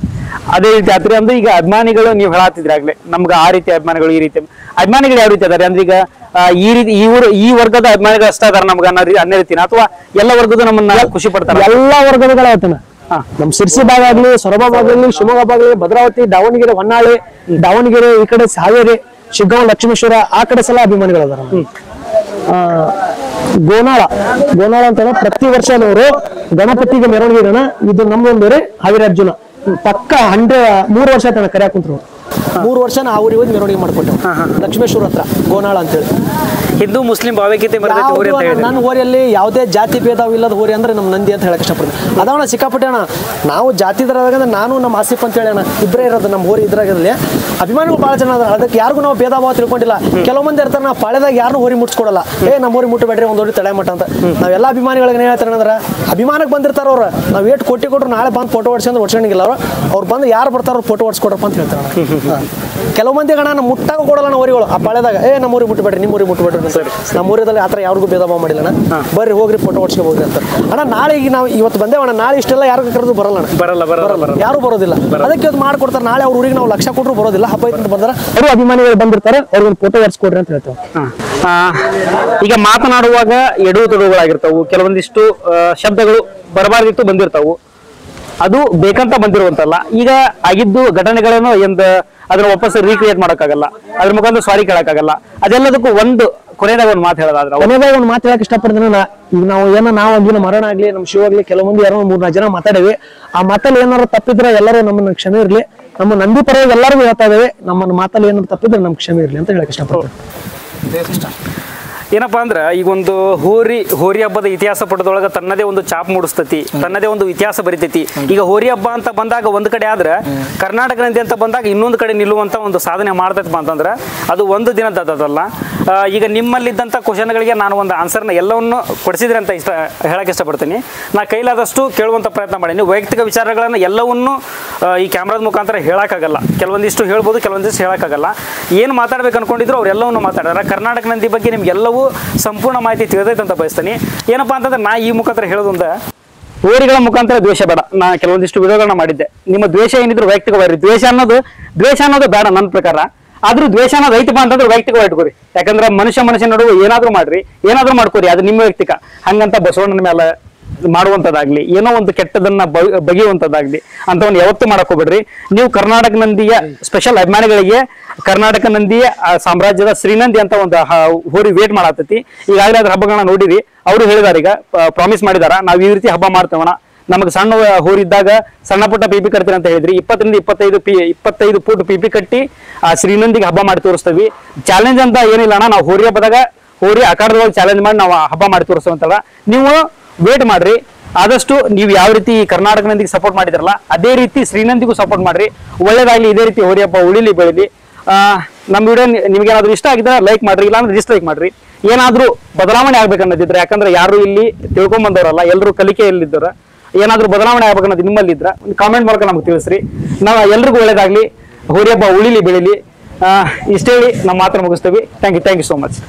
ಅದೇ ರೀತಿ ಆತ್ರಿ. ಅಂದ್ರೆ ಈಗ ಅಭಿಮಾನಿಗಳು ನೀವು ಹೇಳತ್ತಿದ್ರಿ ಆಗ್ಲೇ, ನಮ್ಗೆ ಆ ರೀತಿ ಅಭಿಮಾನಿಗಳು ಈ ರೀತಿ ಅಭಿಮಾನಿಗಳು ಯಾವ ರೀತಿ ಅದಾರೆ ಅಂದ್ರೆ, ಈಗ ಈ ರೀತಿ ಈ ವರ್ಗದ ಅಭಿಮಾನಿಗಳು ಅಷ್ಟ ಅದಾರ ನಮ್ಗೆ ಅನ್ನೋ ರೀತಿನ, ಅಥವಾ ಎಲ್ಲ ವರ್ಗದ ನಮ್ಮನ್ನ ಖುಷಿ ಪಡ್ತಾರ? ಎಲ್ಲಾ ವರ್ಗಗಳ ಆಯ್ತಾನ. ನಮ್ ಸಿರ್ಸಿ ಭಾಗ ಆಗ್ಲಿ, ಸೊರಬ ಭಾಗ ಆಗ್ಲಿ, ಶಿವಮೊಗ್ಗ ಭಾಗ ಆಗ್ಲಿ, ಭದ್ರಾವತಿ, ದಾವಣಗೆರೆ, ಹೊನ್ನಾಳಿ, ದಾವಣಗೆರೆ, ಈ ಕಡೆ ಹಾವೇರಿ, ಶಿಗ್ಗಾಂವ್, ಲಕ್ಷ್ಮೇಶ್ವರ, ಆ ಕಡೆ ಸಲ ಅಭಿಮಾನಿಗಳು ಅದಾರ. ಗೋನಾಳ ಅಂತ ಪ್ರತಿ ವರ್ಷ ಅವರು ಗಣಪತಿಗೆ ಮೆರವಣಿಗೆ ಇದು ನಮ್ದೊಂದು ಹಾವೇರಿ ಅರ್ಜುನ ಪಕ್ಕ 3 ವರ್ಷ ಆಯ್ತಾನ ಕರೆಯಾಕ ಕುಂತ್ರು. 3 ವರ್ಷ ಆ ಊರಿಗೆ ಹೋಗಿ ಮೆರವಣಿಗೆ ಮಾಡ್ಕೊಟ್ಟೆವು ಲಕ್ಷ್ಮೇಶ್ವರ ಹತ್ರ ಗೋನಾಳ ಅಂತೇಳಿ. ಹಿಂದೂ ಮುಸ್ಲಿಂ ಭಾವೈಕ್ಯತೆ ಮರೆತೈತೆ ಊರಿ ಅಂತ ಹೇಳಿದ್ರೆ ನನ್ನ ಊರಲ್ಲಿ ಯಾವುದೇ ಜಾತಿ ಭೇದವಿಲ್ಲದ ಊರಿ ಅಂದ್ರೆ ನಮ್ಮ ನಂದಿ ಅಂತ ಹೇಳಕ್ ಇಷ್ಟಪಡ್ತೀನಿ. ಅದವಣ ಸಿಕ್ಕಾಪಟ್ಟೆ ಅಣ್ಣ ನಾವು ಜಾತಿದ್ರಾಗ ನಾನು ನಮ್ಮ ಆಸಿಫ್ ಅಂತ ಹೇಳಿ ಅಣ್ಣ ಇಬ್ಬರೇ ಇರೋದು ನಮ್ಮ ಊರಿ ಇದ್ರಾಗಲ್ಲಿ ಅಭಿಮಾನಿಗಳು ಭಾಳ ಜನ ಅದ. ಅದಕ್ಕೆ ಯಾರಿಗೂ ನಾವು ಭೇದ ಭಾವ ತಿಳ್ಕೊಂಡಿಲ್ಲ. ಕೆಲವು ಮಂದಿ ಇರ್ತಾರೆ ನಾವು ಪಾಳ್ಯದಾಗ ಯಾರನ್ನೂ ಊರಿ ಮುಟ್ಸ್ಕೊಡಲ್ಲ. ನಮ್ಮ ಊರಿ ಮುಟ್ಟಬೇಡ್ರಿ ಒಂದು ಊರಿ ತಡೆ ಮಟ್ಟ ಅಂತ ನಾವೆಲ್ಲ ಅಭಿಮಾನಿಗಳಿಗೆ ಏನು ಹೇಳ್ತಾರೆ ಅಂದ್ರೆ ಅಭಿಮಾನಕ್ಕೆ ಬಂದಿರ್ತಾರ ಅವ್ರು ನಾವು ಏಟ್ ಕೊಟ್ಟಿ ಕೊಟ್ಟರು ನಾಳೆ ಬಂದು ಫೋಟೋ ಹೊಡ್ಸ್ಕೊಂಡು ಹೊಡ್ಸ್ಕೊಂಡಿಲ್ಲ ಅವ್ರು ಬಂದು ಯಾರು ಬರ್ತಾರೋ ಫೋಟೋ ಹೊಡ್ಸ್ಕೊಡ್ರಪ್ಪ ಅಂತ ಹೇಳ್ತಾರೆ. ಕೆಲವು ಮಂದಿ ಅಣ್ಣ ನಾವು ಮುಟ್ಟಾಗ ಕೊಡಲ್ಲ ನಾವು ಊರಿಗಳು ಆ ಪಾಳ್ಯದಾಗ ನಮ್ಮ ಊರಿಗೆ ಮುಟ್ಟಬೇಡ್ರಿ ನಿಮ್ಮ ಊರಿಗೆ ಮುಟ್ಟಬೇಡ್ರಿ ನಮ್ಮ ಊರಿದಲ್ಲಿ ಆ ಥರ ಯಾರಿಗೂ ಭೇದ ಭಾವ ಮಾಡಿಲ್ಲ ಅಣ್ಣ. ಬರ್ರಿ ಹೋಗ್ರಿ ಫೋಟೋ ಹೊಡ್ಸ್ಕೊಬೋದ್ರಿ ಅಂತ ಅಣ್ಣ. ನಾಳೆ ಈಗ ನಾವು ಇವತ್ತು ಬಂದೇವಣ್ಣ ನಾಳೆ ಇಷ್ಟೆಲ್ಲ ಯಾರು ಕರೆದು ಬರಲ್ಲ ಅಣ್ಣ. ಬರಲ್ಲ ಯಾರು ಬರೋದಿಲ್ಲ. ಅದಕ್ಕೆ ಇವತ್ತು ಮಾಡ್ಕೊಡ್ತಾರೆ. ನಾಳೆ ಅವ್ರ ಊರಿಗೆ ನಾವು ಲಕ್ಷ ಕೊಟ್ಟರು ಬರೋದಿಲ್ಲ. ಹಬ್ಬ ಐತೆ ಬಂದ್ರೆ ಅವರು ಅಭಿಮಾನಿಗಳು ಬಂದಿರ್ತಾರೆ ಅವ್ರಿಗೆ ಫೋಟೋ ಹೊಡ್ಸ್ಕೊಡ್ರಿ ಅಂತ ಹೇಳ್ತೇವೆ. ಈಗ ಮಾತನಾಡುವಾಗ ಎಡವು ತೊಡವುಗಳಾಗಿರ್ತಾವು, ಕೆಲವೊಂದಿಷ್ಟು ಶಬ್ದಗಳು ಬರಬಾರ್ದಿತ್ತು ಬಂದಿರ್ತಾವು, ಅದು ಬೇಕಂತ ಬಂದಿರುವಂತಲ್ಲ. ಈಗ ಆಗಿದ್ದು ಘಟನೆಗಳನ್ನು ಅದನ್ನ ವಾಪಸ್ ರೀಕ್ರಿಯೇಟ್ ಮಾಡೋಕ್ಕಾಗಲ್ಲ, ಅದ್ರ ಮುಖಾಂತರ ಸಾರಿ ಕೇಳಕ್ಕಾಗಲ್ಲ. ಅದೆಲ್ಲದಕ್ಕೂ ಒಂದು ಕೊನೆದಾಗ ಒಂದು ಮಾತು ಹೇಳೋದಾದ್ರೆ ಕೊನೆದಾಗ ಒಂದು ಮಾತು ಹೇಳಕ್ ಇಷ್ಟಪಡ್ತೀನಿ. ಈಗ ನಾವು ನಾವಾಗ್ಲಿ ನಮ್ಮ ಮರಣ ಆಗ್ಲಿ ನಮ್ಮ ಶಿವ ಆಗ್ಲಿ ಕೆಲವೊಂದು ಯಾರೋ 3-4 ಜನ ಮಾತಾಡೇವಿ. ಆ ಮಾತಲ್ಲಿ ಏನಾದ್ರು ತಪ್ಪಿದ್ರೆ ಎಲ್ಲರೂ ನಮ್ಮನ್ನ ಕ್ಷಮೆ ಇರ್ಲಿ. ನಮ್ಮ ನಂದಿ ಪರವಾಗಿ ಎಲ್ಲರಿಗೂ ಹೇಳ್ತಾ ಇದ್ದೇವೆ, ನಮ್ಮನ್ನ ಮಾತಲ್ಲಿ ಏನಾದ್ರು ತಪ್ಪಿದ್ರೆ ನಮ್ಗೆ ಕ್ಷಮೆ ಇರ್ಲಿ ಅಂತ ಹೇಳಕ್ ಇಷ್ಟಪಡ್ತೀನಿ. ಏನಪ್ಪಾ ಅಂದ್ರೆ ಈಗ ಒಂದು ಹೋರಿ ಹಬ್ಬದ ಇತಿಹಾಸ ಪಟ್ಟದೊಳಗ ತನ್ನದೇ ಒಂದು ಚಾಪ್ ಮೂಡಿಸ್ತತಿ, ತನ್ನದೇ ಒಂದು ಇತಿಹಾಸ ಬರಿತೈತಿ. ಈಗ ಹೋರಿ ಹಬ್ಬ ಅಂತ ಬಂದಾಗ ಒಂದ್ ಕಡೆ ಆದ್ರೆ ಕರ್ನಾಟಕ ನಂದಿ ಅಂತ ಬಂದಾಗ ಇನ್ನೊಂದು ಕಡೆ ನಿಲ್ಲುವಂತ ಒಂದು ಸಾಧನೆ ಮಾಡ್ತೈತಪ್ಪ ಅಂತಂದ್ರೆ ಅದು ಒಂದು ದಿನದಲ್ಲ. ಈಗ ನಿಮ್ಮಲ್ಲಿದ್ದಂಥ ಕ್ವಶನ್ಗಳಿಗೆ ನಾನು ಒಂದು ಆನ್ಸರ್ನ ಎಲ್ಲವನ್ನು ಕೊಡಿಸಿದ್ರೆ ಅಂತ ಹೇಳಕ್ ಇಷ್ಟಪಡ್ತೀನಿ. ನಾ ಕೈಲಾದಷ್ಟು ಕೇಳುವಂಥ ಪ್ರಯತ್ನ ಮಾಡೀನಿ. ವೈಯಕ್ತಿಕ ವಿಚಾರಗಳನ್ನು ಎಲ್ಲವನ್ನೂ ಈ ಕ್ಯಾಮ್ರಾದ ಮುಖಾಂತರ ಹೇಳಕ್ಕಾಗಲ್ಲ. ಕೆಲವೊಂದಿಷ್ಟು ಹೇಳ್ಬೋದು, ಕೆಲವೊಂದಿಷ್ಟು ಹೇಳಕ್ಕಾಗಲ್ಲ. ಏನು ಮಾತಾಡ್ಬೇಕು ಅನ್ಕೊಂಡಿದ್ರು ಅವರೆಲ್ಲವನ್ನು ಮಾತಾಡ್ಯಾರ. ಕರ್ನಾಟಕ ನಂದಿ ಬಗ್ಗೆ ನಿಮ್ಗೆಲ್ಲವೂ ಸಂಪೂರ್ಣ ಮಾಹಿತಿ ತಿಳಿದೈತೆ ಅಂತ ಬಯಸ್ತೀನಿ. ಏನಪ್ಪಾ ಅಂತಂದ್ರೆ ನಾ ಈ ಮುಖಾಂತರ ಹೇಳೋದೊಂದು ಹೋರಿಗಳ ಮುಖಾಂತರ ದ್ವೇಷ ಬೇಡ. ನಾ ಕೆಲವೊಂದಿಷ್ಟು ವಿಡಿಯೋಗಳನ್ನ ಮಾಡಿದ್ದೆ. ನಿಮ್ಮ ದ್ವೇಷ ಏನಿದ್ರು ವೈಯಕ್ತಿಕವಾಗಿ ದ್ವೇಷ ಅನ್ನೋದು ಬೇಡ ನನ್ನ ಪ್ರಕಾರ. ಆದ್ರೂ ದ್ವೇಷ ಅನ್ನೋದು ಐತಪ್ಪ ಅಂತಂದ್ರೆ ವೈಯಕ್ತಿಕವಾಗಿ ಇಟ್ಕೋರಿ. ಯಾಕಂದ್ರೆ ಮನುಷ್ಯ ನಡುವೆ ಏನಾದ್ರೂ ಮಾಡ್ರಿ, ಏನಾದ್ರೂ ಮಾಡ್ಕೋರಿ, ಅದು ನಿಮ್ಮ ವೈಯಕ್ತಿಕ. ಹಂಗಂತ ಬಸವಣ್ಣನ ಮೇಲೆ ಮಾಡುವಂಥದ್ದಾಗ್ಲಿ, ಏನೋ ಒಂದು ಕೆಟ್ಟದನ್ನ ಬಗೆಯುವಂಥದ್ದಾಗ್ಲಿ ಅಂತವನ್ನ ಯಾವತ್ತೂ ಮಾಡಕ್ ಹೋಗ್ಬೇಡ್ರಿ. ನೀವು ಕರ್ನಾಟಕ ನಂದಿಯ ಸ್ಪೆಷಲ್ ಅಭಿಮಾನಿಗಳಿಗೆ ಕರ್ನಾಟಕ ನಂದಿಯ ಸಾಮ್ರಾಜ್ಯದ ಶ್ರೀನಂದಿ ಅಂತ ಒಂದು ಹೋರಿ ವೇಟ್ ಮಾಡತ್ತೈತಿ. ಈಗಾಗಲೇ ಅದ್ರ ಹಬ್ಬಗಳನ್ನ ನೋಡಿರಿ. ಅವರು ಹೇಳಿದಾರ, ಈಗ ಪ್ರಾಮಿಸ್ ಮಾಡಿದಾರ, ನಾವು ಈ ರೀತಿ ಹಬ್ಬ ಮಾಡ್ತೇವಣ. ನಮಗೆ ಸಣ್ಣ ಹೋರಿ ಇದ್ದಾಗ ಸಣ್ಣ ಪುಟ್ಟ ಪಿಪಿ ಕಟ್ತೀರಿ ಅಂತ ಹೇಳಿದ್ರಿ. 20-25 ಫೂಟ್ ಪಿಪಿ ಕಟ್ಟಿ ಆ ಶ್ರೀನಂದಿಗೆ ಹಬ್ಬ ಮಾಡಿ ತೋರಿಸ್ತೀವಿ. ಚಾಲೆಂಜ್ ಅಂತ ಏನಿಲ್ಲ ಅಣ್ಣ. ನಾವು ಹೋರಿ ಹಬ್ಬದಾಗ ಹೋರಿ ಅಖಾಡದೊಳಗೆ ಚಾಲೆಂಜ್ ಮಾಡಿ ನಾವು ಹಬ್ಬ ಮಾಡಿ ತೋರಿಸ್ತೇವಂತಲ್ಲ. ನೀವು ವೇಟ್ ಮಾಡ್ರಿ. ಆದಷ್ಟು ನೀವು ಯಾವ ರೀತಿ ಕರ್ನಾಟಕ ನಂದಿಗೆ ಸಪೋರ್ಟ್ ಮಾಡಿದ್ರಲ್ಲ ಅದೇ ರೀತಿ ಶ್ರೀನಂದಿಗೂ ಸಪೋರ್ಟ್ ಮಾಡ್ರಿ. ಒಳ್ಳೇದಾಗ್ಲಿ. ಇದೇ ರೀತಿ ಹೋರಿ ಹಬ್ಬ ಉಳಿಲಿ ಬೆಳಿಲಿ. ನಮ್ಮ ವಿಡಿಯೋ ನಿಮ್ಗೆ ಏನಾದ್ರು ಇಷ್ಟ ಆಗಿದ್ರೆ ಲೈಕ್ ಮಾಡ್ರಿ, ಇಲ್ಲಾಂದ್ರೆ ಡಿಸ್ಲೈಕ್ ಮಾಡ್ರಿ. ಏನಾದ್ರೂ ಬದಲಾವಣೆ ಆಗ್ಬೇಕನ್ನೋದಿದ್ರೆ, ಯಾಕಂದ್ರೆ ಯಾರು ಇಲ್ಲಿ ತಿಳ್ಕೊಂಡ್ ಬಂದವರಲ್ಲ, ಎಲ್ಲರೂ ಕಲಿಕೆಯಲ್ಲಿದ್ದವ್ರ. ಏನಾದ್ರೂ ಬದಲಾವಣೆ ಆಗ್ಬೇಕನ್ನೋದು ನಿಮ್ಮಲ್ಲಿದ್ರ ಕಾಮೆಂಟ್ ಮೂಲಕ ನಮ್ಗೆ ತಿಳಿಸ್ರಿ. ನಾವು ಎಲ್ರಿಗೂ ಒಳ್ಳೇದಾಗ್ಲಿ, ಹೋರಿ ಹಬ್ಬ ಉಳಿಲಿ ಬೆಳಿಲಿ. ಇಷ್ಟೇ ಹೇಳಿ ನಮ್ಮ ಮಾತ್ರ ಮುಗಿಸ್ತೀವಿ. Thank you so much.